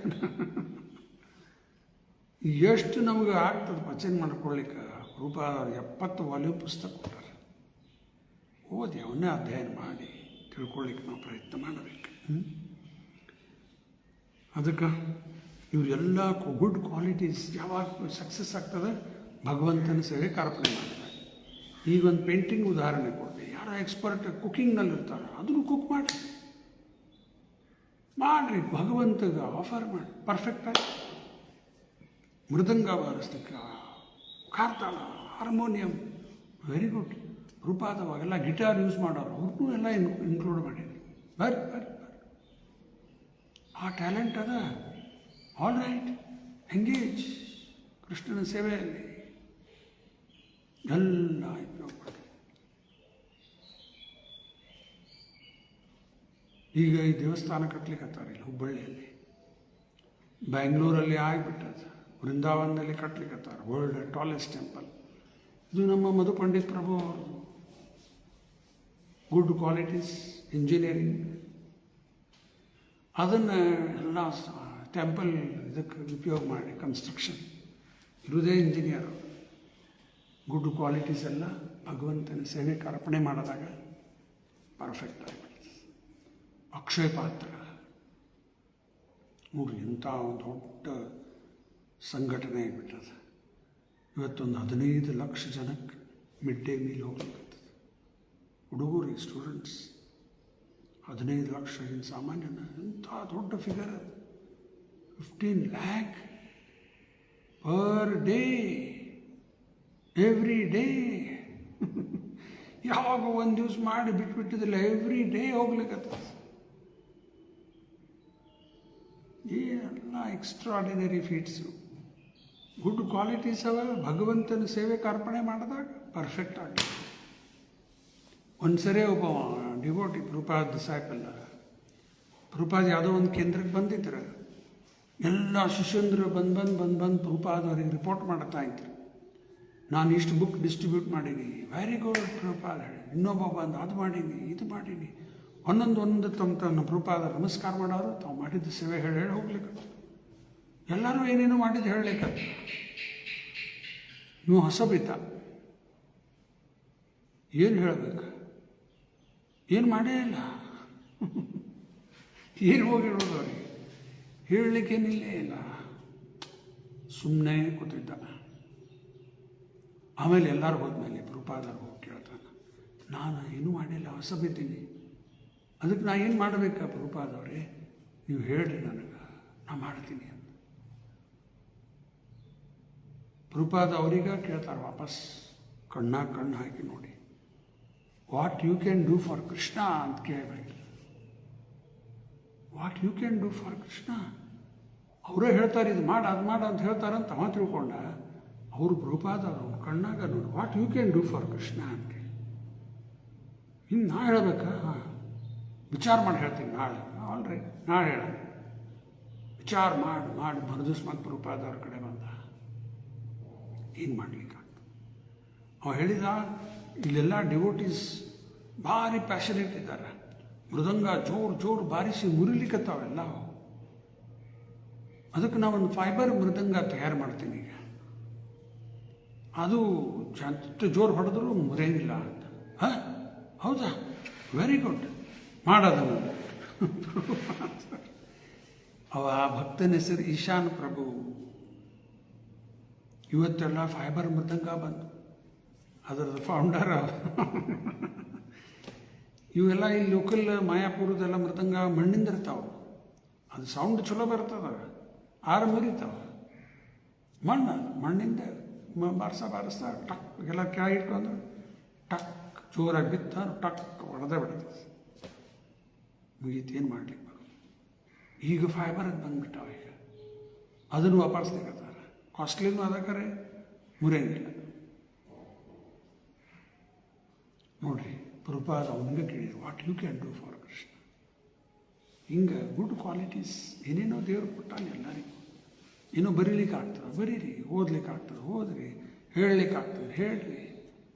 ಎಷ್ಟು ನಮಗೆ ಆಗ್ತದೆ ಪಚನ ಮಾಡ್ಕೊಳ್ಳಿಕ್ಕೆ. ರೂಪಾದವ್ರು 70 ವಾಲ್ಯೂಮ್ ಪುಸ್ತಕ ಕೊಟ್ಟಾರೆ. ಓದಿ ಅವನ್ನೇ ಅಧ್ಯಯನ ಮಾಡಿ ತಿಳ್ಕೊಳ್ಳಿಕ್ಕೆ ನಾವು ಪ್ರಯತ್ನ ಮಾಡಬೇಕು. ಅದಕ್ಕೆ ಇವರೆಲ್ಲ ಗುಡ್ ಕ್ವಾಲಿಟೀಸ್ ಯಾವಾಗ ಸಕ್ಸಸ್ ಆಗ್ತದೆ, ಭಗವಂತನ ಸೇವೆ ಕಾರ್ಪಣೆ ಮಾಡ್ತಾರೆ. ಈಗ ಒಂದು ಪೇಂಟಿಂಗ್ ಉದಾಹರಣೆ ಕೊಡ್ತೀವಿ. ಯಾರೋ ಎಕ್ಸ್ಪರ್ಟ್ ಕುಕ್ಕಿಂಗ್ನಲ್ಲಿರ್ತಾರೆ, ಅದನ್ನು ಕುಕ್ ಮಾಡಿರಿ ಭಗವಂತಗೆ ಆಫರ್ ಮಾಡಿ. ಪರ್ಫೆಕ್ಟಾಗಿ ಮೃದಂಗ ಬಾರಿಸ್ಲಿಕ್ಕೆ, ಕಾರ್ತಾಳ, ಹಾರ್ಮೋನಿಯಂ, ವೆರಿ ಗುಡ್. ರೂಪಾದವಾಗೆಲ್ಲ ಗಿಟಾರ್ ಯೂಸ್ ಮಾಡೋರು, ಅವ್ರನ್ನೂ ಎಲ್ಲ ಇನ್ಕ್ಲೂಡ್ ಮಾಡಿದ್ರು. ಬರ್ರಿ ಆ ಟ್ಯಾಲೆಂಟ್ ಅದ, ಆಲ್ ರೈಟ್, ಎಂಗೇಜ್ ಕೃಷ್ಣನ ಸೇವೆಯಲ್ಲಿ ಎಲ್ಲ ಉಪಯೋಗ ಮಾಡಿ. ಈಗ ಈ ದೇವಸ್ಥಾನ ಕಟ್ಲಿಕ್ಕತ್ತಾರೆ ಇಲ್ಲಿ ಹುಬ್ಬಳ್ಳಿಯಲ್ಲಿ, ಬ್ಯಾಂಗ್ಳೂರಲ್ಲಿ ಆಗಿಬಿಟ್ಟದು. ವೃಂದಾವನದಲ್ಲಿ ಕಟ್ಲಿಕ್ಕತ್ತಾರೆ ವರ್ಲ್ಡ್ ಟಾಲೆಸ್ಟ್ ಟೆಂಪಲ್. ಇದು ನಮ್ಮ ಮಧು ಪಂಡಿತ್ ಪ್ರಭು ಅವರು ಗುಡ್ ಕ್ವಾಲಿಟೀಸ್ ಇಂಜಿನಿಯರಿಂಗ್, ಅದನ್ನು ಎಲ್ಲ ಟೆಂಪಲ್ ಇದಕ್ಕೆ ಉಪಯೋಗ ಮಾಡಿ ಕನ್ಸ್ಟ್ರಕ್ಷನ್. ಇರುವುದೇ ಇಂಜಿನಿಯರ್. ಗುಡ್ ಕ್ವಾಲಿಟೀಸ್ ಎಲ್ಲ ಭಗವಂತನ ಸೇವೆಗೆ ಅರ್ಪಣೆ ಮಾಡಿದಾಗ ಪರ್ಫೆಕ್ಟ್ ಆಗಿಬಿಡ್ತದೆ. ಅಕ್ಷಯ ಪಾತ್ರ ನೋಡಿ, ಇಂಥ ಒಂದು ದೊಡ್ಡ ಸಂಘಟನೆ ಆಗಿಬಿಟ್ಟದೆ. ಇವತ್ತೊಂದು 15 ಲಕ್ಷ ಜನಕ್ಕೆ ಮಿಡ್ ಡೇ ಮೀಲ್ ಹೋಗ್ಲಿಕ್ಕತ್ತದ. ಹುಡುಗರು ಸ್ಟೂಡೆಂಟ್ಸ್ 15 ಲಕ್ಷ ಏನು ಸಾಮಾನ್ಯನ, ಇಂಥ ದೊಡ್ಡ figure. 15 lakh per day, every day. ಯಾವಾಗ ಒಂದು ದಿವಸ ಮಾಡಿ ಬಿಟ್ಬಿಟ್ಟಿದ್ದಿಲ್ಲ, ಎವ್ರಿ ಡೇ ಹೋಗ್ಲಿಕ್ಕತ್ತದ. ಎಲ್ಲ ಎಕ್ಸ್ಟ್ರಾಡಿನರಿ ಫೀಟ್ಸು, ಗುಡ್ ಕ್ವಾಲಿಟೀಸ್ ಅವ. ಭಗವಂತನ ಸೇವೆಗೆ ಅರ್ಪಣೆ ಮಾಡಿದಾಗ ಪರ್ಫೆಕ್ಟ್ ಆಗಿ. ಒಂದು ಸರಿ ಒಬ್ಬ ಡಿವೋಟಿ ಪ್ರಭುಪಾದ ಡಿಸೈಪಲ್, ಪ್ರಭುಪಾದ ಯಾವುದೋ ಒಂದು ಕೇಂದ್ರಕ್ಕೆ ಬಂದಿದ್ರು. ಎಲ್ಲ ಶಿಷ್ಯಂದರು ಬಂದು ಪ್ರಭುಪಾದ ಅವರಿಗೆ ರಿಪೋರ್ಟ್ ಮಾಡ್ತಾ ಇದ್ರು. ನಾನು ಇಷ್ಟು ಬುಕ್ ಡಿಸ್ಟ್ರಿಬ್ಯೂಟ್ ಮಾಡೀನಿ, ವೆರಿ ಗುಡ್ ಪ್ರಭುಪಾದ ಹೇಳಿ. ಇನ್ನೊಬ್ಬ ಬಂದು ಅದು ಮಾಡೀನಿ, ಇದು ಮಾಡೀನಿ. ಒಂದೊಂದು ತಮ್ಮ ಪ್ರಭುಪಾದ ನಮಸ್ಕಾರ ಮಾಡೋರು, ತಾವು ಮಾಡಿದ್ದ ಸೇವೆ ಹೇಳಿ ಹೋಗ್ಲಿಕ್ಕೆ. ಎಲ್ಲರೂ ಏನೇನು ಮಾಡಿದ್ದು ಹೇಳಲಿಕ್ಕೆ. ನೀವು ಹೊಸಬಿದ್ದ ಏನು ಹೇಳಬೇಕು, ಏನು ಮಾಡೇ ಇಲ್ಲ. ಏನು ಹೋಗಿರೋದು ಅವ್ರಿಗೆ ಹೇಳಲಿಕ್ಕೇನಿಲ್ಲೇ ಇಲ್ಲ. ಸುಮ್ಮನೆ ಕೂತಿದ್ದ. ಆಮೇಲೆ ಎಲ್ಲರೂ ಹೋದ್ಮೇಲೆ ಪ್ರಭುಪಾದರು ಹೋಗಿ ಕೇಳ್ತಾನೆ, ನಾನು ಏನೂ ಮಾಡಿಲ್ಲ, ಹೊಸಬಿದ್ದೀನಿ. ಅದಕ್ಕೆ ನಾ ಏನು ಮಾಡಬೇಕಾ ಪ್ರಭುಪಾದವ್ರೆ, ನೀವು ಹೇಳ್ರಿ ನನಗೆ, ನಾ ಮಾಡ್ತೀನಿ ಅಂತ. ಪ್ರಭುಪಾದ ಅವ್ರಿಗೆ ಕೇಳ್ತಾರೆ ವಾಪಸ್, ಕಣ್ಣು ಹಾಕಿ ನೋಡಿ. What you can do for Krishna ಅಂತ ಕೇಳ್ಬಿಟ್ಟು. What you can do for Krishna, ಅವರೇ ಹೇಳ್ತಾರೆ ಇದು ಮಾಡು ಅದು ಮಾಡು ಅಂತ ಹೇಳ್ತಾರಂತ ಅವ ತಿಳ್ಕೊಂಡ. ಅವರು ಪ್ರಭುಪಾದವರು ಕಣ್ಣಾಗ ನೋಡಿ, what you can do for Krishna ಅಂತ. ಇನ್ನು ನಾ ಹೇಳಬೇಕಾ? ಹಾಂ, ವಿಚಾರ ಮಾಡಿ ಹೇಳ್ತೀನಿ ನಾಳೆ. ಆಲ್ ರೈಟ್, ನಾಳೆ ಹೇಳ. ವಿಚಾರ ಮಾಡಿ ಮರುದಿವ್ಸ ಮತ್ತು ಪ್ರಭುಪಾದವ್ರ ಕಡೆ ಬಂದ. ಏನು ಮಾಡ್ಲಿಕ್ಕಾಗ್ತದೆ? ಅವ ಹೇಳಿದ, ಇಲ್ಲೆಲ್ಲ ಡಿವೋಟೀಸ್ ಭಾರಿ ಪ್ಯಾಷನೇಟ್ ಇದ್ದಾರೆ. ಮೃದಂಗ ಜೋರು ಬಾರಿಸಿ ಮುರಿಲಿಕ್ಕತ್ತಾವೆಲ್ಲ. ಅದಕ್ಕೆ ನಾವೊಂದು ಫೈಬರ್ ಮೃದಂಗ ತಯಾರು ಮಾಡ್ತೀನಿ ಈಗ. ಅದು ಎಷ್ಟು ಜೋರು ಹೊಡೆದ್ರೂ ಮುರಿಯೋದಿಲ್ಲ ಅಂತ. ಹಾಂ, ಹೌದಾ, ವೆರಿ ಗುಡ್, ಮಾಡೋದನ್ನು. ಅವ ಭಕ್ತನ ಹೆಸರು ಈಶಾನ್ ಪ್ರಭು. ಇವತ್ತೆಲ್ಲ ಫೈಬರ್ ಮೃದಂಗ ಬಂದು ಅದರದ್ದು ಫೌಂಡರ್. ಇವೆಲ್ಲ ಇಲ್ಲಿ ಲೋಕಲ್ ಮಾಯಾಪುರದೆಲ್ಲ ಮೃದಂಗ ಮಣ್ಣಿಂದ ಇರ್ತಾವೆ. ಅದು ಸೌಂಡ್ ಚಲೋ ಬರ್ತದೆ, ಆರು ಮುರಿತಾವೆ. ಮಣ್ಣಿಂದ ಬಾರಿಸ್ತಾ ಟಕ್ ಎಲ್ಲ ಕೆಳಗೆ ಇಟ್ಕೊಂಡು ಟಕ್ ಜೋರಾಗಿ ಬಿತ್ತ ಟಕ್ ಹೊಡೆದೇ ಬಿಡ್ತದೆ. ಮುಗೀತು, ಏನು ಮಾಡ್ಲಿಕ್ಕೆ ಬರೋದು. ಈಗ ಫೈಬರ್ ಬಂದುಬಿಟ್ಟಾವ. ಈಗ ಅದನ್ನು ವಾಪಸ್ಲಿಕ್ಕತ್ತಾರೆ. ಕಾಸ್ಟ್ಲಿನೂ ಅದಕ್ಕರೆ ಮುರಿಯಂಗಿಲ್ಲ. ನೋಡ್ರಿ, ಪ್ರಭುಪಾದ ಅವನಿಗೆ ಕೇಳಿ, what you can do for Krishna. ಹಿಂಗೆ ಗುಡ್ ಕ್ವಾಲಿಟೀಸ್ ಏನೇನೋ ದೇವ್ರು ಕೊಟ್ಟಾನೆ ಎಲ್ಲರಿಗೂ. ಏನೋ ಬರೀಲಿಕ್ಕೆ ಆಗ್ತದೆ ಬರೀರಿ, ಓದ್ಲಿಕ್ಕೆ ಆಗ್ತದೆ ಓದ್ರಿ, ಹೇಳಲಿಕ್ಕೆ ಆಗ್ತದೆ ಹೇಳ್ರಿ.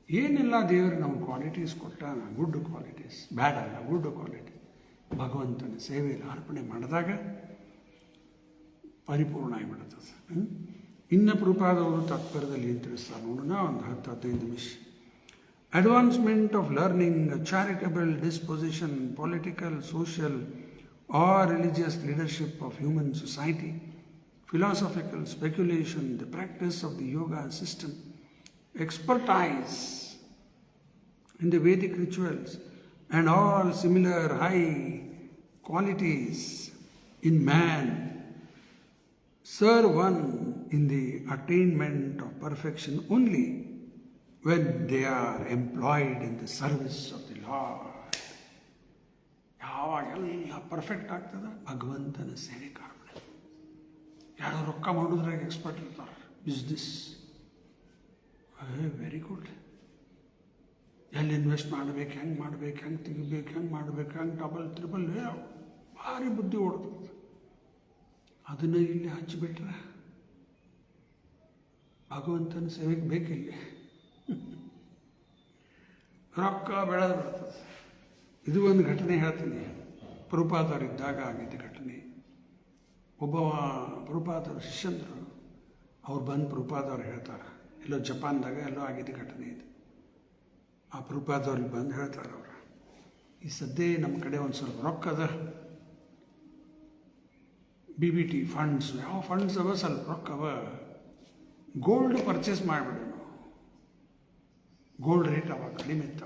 ಏನೆಲ್ಲ ದೇವರು ನಮ್ಮ ಕ್ವಾಲಿಟೀಸ್ ಕೊಟ್ಟಾನ, ಗುಡ್ ಕ್ವಾಲಿಟೀಸ್, ಬ್ಯಾಡ್ ಅಲ್ಲ, ಗುಡ್ ಕ್ವಾಲಿಟಿ. ಭಗವಂತನ ಸೇವೆಯಲ್ಲಿ ಅರ್ಪಣೆ ಮಾಡಿದಾಗ ಪರಿಪೂರ್ಣ ಆಗಿಬಿಡುತ್ತದೆ. ಇನ್ನು ಪ್ರಭುಪಾದವರು ತಾತ್ಪರ್ಯದಲ್ಲಿ ಏನು ತಿಳಿಸ್ತಾರೆ ನೋಡೋಣ, ಒಂದು 10-15 ನಿಮಿಷ. Advancement of learning, charitable disposition, political, social or religious leadership of human society, philosophical speculation, the practice of the yoga system, expertise in the Vedic rituals, and all similar high qualities in man serve one in the attainment of perfection only when they are employed in the service of the Lord. ಯಾವಾಗೆಲ್ಲ perfect ಆಗ್ತದೆ ಭಗವಂತನ ಸೇವೆ ಕಾರಣ. ಯಾರೋ ರೊಕ್ಕ ಮಾಡೋದ್ರಾಗ expert ಇರ್ತಾರೆ, business very good. ಎಲ್ಲಿ ಇನ್ವೆಸ್ಟ್ ಮಾಡಬೇಕು, ಹೆಂಗೆ ಮಾಡಬೇಕು, ಹೆಂಗೆ ತೆಗಿಬೇಕು, ಹೆಂಗೆ ಮಾಡಬೇಕು, ಹೆಂಗೆ ಡಬಲ್ ತ್ರಿಬಲ್ ಭಾರಿ ಬುದ್ಧಿ ಓಡ್ತದೆ. ಅದನ್ನು ಇಲ್ಲಿ ಹಚ್ಚಿಬಿಟ್ರೆ ಭಗವಂತನ ಸೇವೆಗೆ ಬೇಕಿಲ್ಲ, ರೊಕ್ಕ ಬೆಳೆದು ಬಿಡ್ತದೆ. ಇದು ಒಂದು ಘಟನೆ ಹೇಳ್ತೀನಿ. ಪ್ರಭುಪಾದರಿದ್ದಾಗ ಆಗಿದ್ದ ಘಟನೆ. ಒಬ್ಬ ಪ್ರಭುಪಾದರ ಶಿಷ್ಯಂದರು ಅವ್ರು ಬಂದು ಪ್ರಭುಪಾದವ್ರು ಹೇಳ್ತಾರೆ, ಎಲ್ಲೋ ಜಪಾನ್ದಾಗ ಎಲ್ಲೋ ಆಗಿದ್ದ ಘಟನೆ ಇದು. ಆ ಪ್ರಭುಪಾದವ್ರಿಗೆ ಬಂದು ಹೇಳ್ತಾರೆ ಅವರು, ಈ ಸದ್ಯ ನಮ್ಮ ಕಡೆ ಒಂದು ಸ್ವಲ್ಪ ರೊಕ್ಕ ಅದ, BBT ಫಂಡ್ಸ್, ಯಾವ ಫಂಡ್ಸ್ ಅವ, ಸ್ವಲ್ಪ ರೊಕ್ಕ ಅವ, ಗೋಲ್ಡ್ ಪರ್ಚೇಸ್ ಮಾಡಿಬಿಡೋಣ. ಗೋಲ್ಡ್ ರೇಟ್ ಅವಾಗ ಕಡಿಮೆ ಇತ್ತು.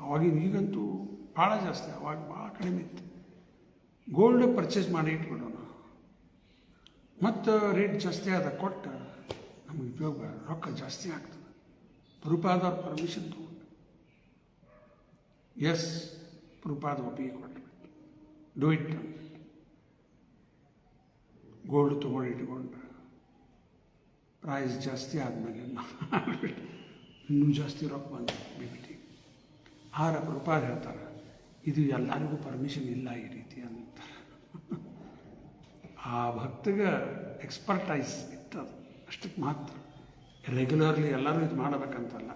ಅವಾಗಿನ ಈಗಂತೂ ಭಾಳ ಜಾಸ್ತಿ, ಅವಾಗ ಭಾಳ ಕಡಿಮೆ ಇತ್ತು. ಗೋಲ್ಡ್ ಪರ್ಚೇಸ್ ಮಾಡಿ ಇಟ್ಬಿಡೋಣ, ಮತ್ತು ರೇಟ್ ಜಾಸ್ತಿ ಆದ ಕೊಟ್ಟು ನಮಗೆ ಉಪಯೋಗ, ರೊಕ್ಕ ಜಾಸ್ತಿ ಆಗ್ತದೆ. ಪ್ರಭುಪಾದವ್ರ ಪರ್ಮಿಷನ್ ತಗೊಂಡು ಎಸ್, ಪ್ರಭುಪಾದ ಒಪ್ಪಿಗೆ ಕೊಟ್ಟುಬಿಟ್ಟು ಡೂ ಇಟ್. ಗೋಲ್ಡ್ ತೊಗೊಂಡು ಇಟ್ಕೊಂಡು ಪ್ರೈಸ್ ಜಾಸ್ತಿ ಆದಮೇಲೆ ಇನ್ನೂ ಜಾಸ್ತಿ ರೊಕ್ಕ ಬಂದು BBT. ಆರ ಪ್ರಭುಪಾದ ಹೇಳ್ತಾರೆ, ಇದು ಎಲ್ಲರಿಗೂ ಪರ್ಮಿಷನ್ ಇಲ್ಲ ಈ ರೀತಿ ಅಂತಾರೆ. ಆ ಭಕ್ತಗೆ ಎಕ್ಸ್ಪರ್ಟೈಸ್ ಇತ್ತದು, ಅಷ್ಟಕ್ಕೆ ಮಾತ್ರ. ರೆಗ್ಯುಲರ್ಲಿ ಎಲ್ಲರೂ ಇದು ಮಾಡಬೇಕಂತಲ್ಲ.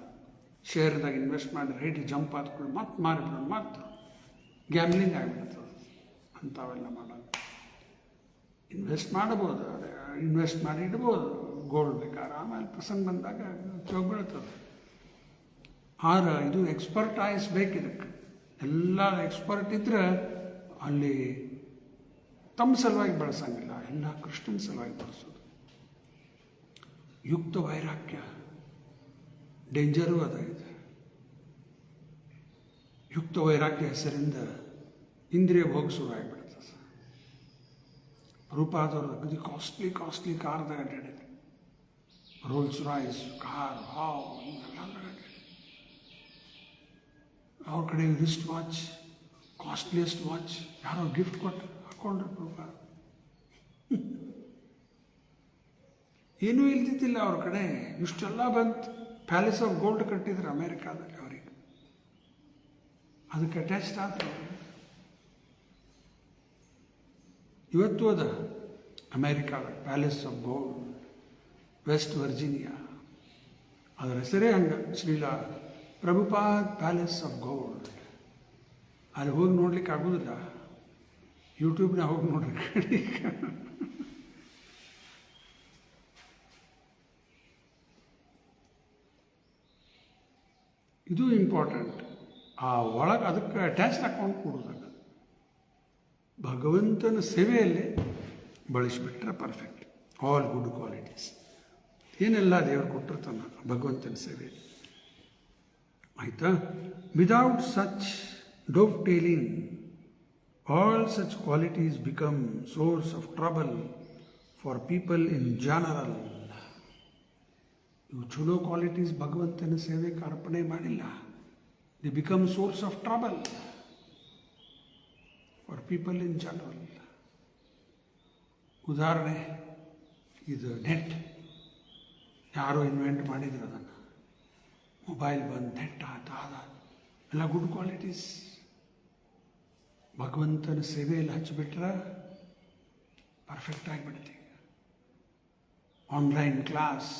ಶೇರ್ದಾಗ ಇನ್ವೆಸ್ಟ್ ಮಾಡಿ ರೇಟ್ ಜಂಪ್ ಆದ್ಕೊಂಡು ಮತ್ತೆ ಮಾರಿಬಿಡೋದು, ಮಾತ್ರ ಗ್ಯಾಮ್ಲಿಂಗ್ ಆಗಿಬಿಡ್ತದೆ. ಅಂಥವೆಲ್ಲ ಮಾಡೋದು. ಇನ್ವೆಸ್ಟ್ ಮಾಡ್ಬೋದು, ಇನ್ವೆಸ್ಟ್ ಮಾಡಿ ಇಡ್ಬೋದು ಗೋಲ್ಡ್ ಬೇಕಾದ್ರೆ, ಆಮೇಲೆ ಪ್ರಸಂಗ ಬಂದಾಗ ಉಪಯೋಗ ಬೀಳ್ತದೆ. ಇದು ಎಕ್ಸ್ಪರ್ಟೈಸ್ ಬೇಕಿದಕ್ಕೆ. ಎಲ್ಲ ಎಕ್ಸ್ಪರ್ಟ್ ಇದ್ರೆ ಅಲ್ಲಿ ತಮ್ಮ ಸಲುವಾಗಿ ಬಳಸಂಗಿಲ್ಲ, ಎಲ್ಲ ಕೃಷ್ಣನ ಸಲುವಾಗಿ ಬಳಸೋದು. ಯುಕ್ತ ವೈರಾಗ್ಯ ಡೇಂಜರು ಅದ ಇದೆ. ಯುಕ್ತ ವೈರಾಗ್ಯ ಹೆಸರಿಂದ ಇಂದ್ರಿಯ ಭೋಗ ಶುರುವಾಗಿಬಿಡ್ತದೆ. ಪ್ರಭುಪಾದವರು ಅಗದಿ ಕಾಸ್ಟ್ಲಿ ಕಾರ್ದಾಗ ಅಡ್ಡಾಡಿದ್ರು. ರೋಲ್ಸ್ ರಾಯ್ಸ್ ಕಾರ್, ಹಾವ್, ಹಿಂಗೆಲ್ಲ ಅಡ್ಡಾಡಿದ್ರು. ಅವ್ರ ಕಡೆ ರಿಸ್ಟ್ ವಾಚ್, ಕಾಸ್ಟ್ಲಿಯೆಸ್ಟ್ ವಾಚ್ ಯಾರೋ ಗಿಫ್ಟ್ ಕೊಟ್ಟು ಹಾಕ್ಕೊಂಡ್ರು ಪ್ರಭುಪಾದ. ಏನೂ ಇಲ್ದಿದ್ದಿಲ್ಲ ಅವ್ರ ಕಡೆ. ಇಷ್ಟೆಲ್ಲ ಬಂತು. ಪ್ಯಾಲೇಸ್ ಆಫ್ ಗೋಲ್ಡ್ ಕಟ್ಟಿದ್ರು ಅಮೇರಿಕಾದಲ್ಲಿ ಅವ್ರಿಗೆ. ಅದಕ್ಕೆ ಅಟ್ಯಾಚ್ಡ್ ಆದ್ರು. ಇವತ್ತು ಅದ ಅಮೇರಿಕಾದ Palace of Gold, West Virginia. ಅದರ ಹೆಸರೇ ಹಂಗೆ, Shrila Prabhupada Palace of Gold. ಅಲ್ಲಿ ಹೋಗಿ ನೋಡ್ಲಿಕ್ಕೆ ಆಗೋದಿಲ್ಲ, ಯೂಟ್ಯೂಬ್ನಾಗ ಹೋಗಿ ನೋಡ್ರಿ. ಇದು ಇಂಪಾರ್ಟೆಂಟ್. ಆ ಒಳಗೆ ಅದಕ್ಕೆ ಅಟ್ಯಾಚ್ ಹಾಕೊಂಡು ಕೊಡೋದಾಗ ಭಗವಂತನ ಸೇವೆಯಲ್ಲಿ ಬಳಸಿಬಿಟ್ರೆ ಪರ್ಫೆಕ್ಟ್. ಆಲ್ ಗುಡ್ ಕ್ವಾಲಿಟೀಸ್ ಏನೆಲ್ಲ ದೇವರು ಕೊಟ್ಟಿರ್ತಾನೆ ಭಗವಂತನ ಸೇವೆಯಲ್ಲಿ. ಆಯಿತಾ? Without such dovetailing, all such qualities become source of trouble for people in general. ಇವು ಚಲೋ ಕ್ವಾಲಿಟೀಸ್ ಭಗವಂತನ ಸೇವೆಗೆ ಅರ್ಪಣೆ ಮಾಡಿಲ್ಲ. They become source of trouble for people in general. ಉದಾಹರಣೆ, ಇದು ನೆಟ್ ಯಾರೋ ಇನ್ವೆಂಟ್ ಮಾಡಿದ್ರು ಅದನ್ನು, ಮೊಬೈಲ್ ಬಂದು ನೆಟ್ ಆದ ಎಲ್ಲ ಗುಡ್ ಕ್ವಾಲಿಟೀಸ್. ಭಗವಂತನ ಸೇವೆಯಲ್ಲಿ ಹಚ್ಚಿಬಿಟ್ರೆ ಪರ್ಫೆಕ್ಟ್ ಆಗಿಬಿಡ್ತೀವಿ. ಆನ್ಲೈನ್ ಕ್ಲಾಸ್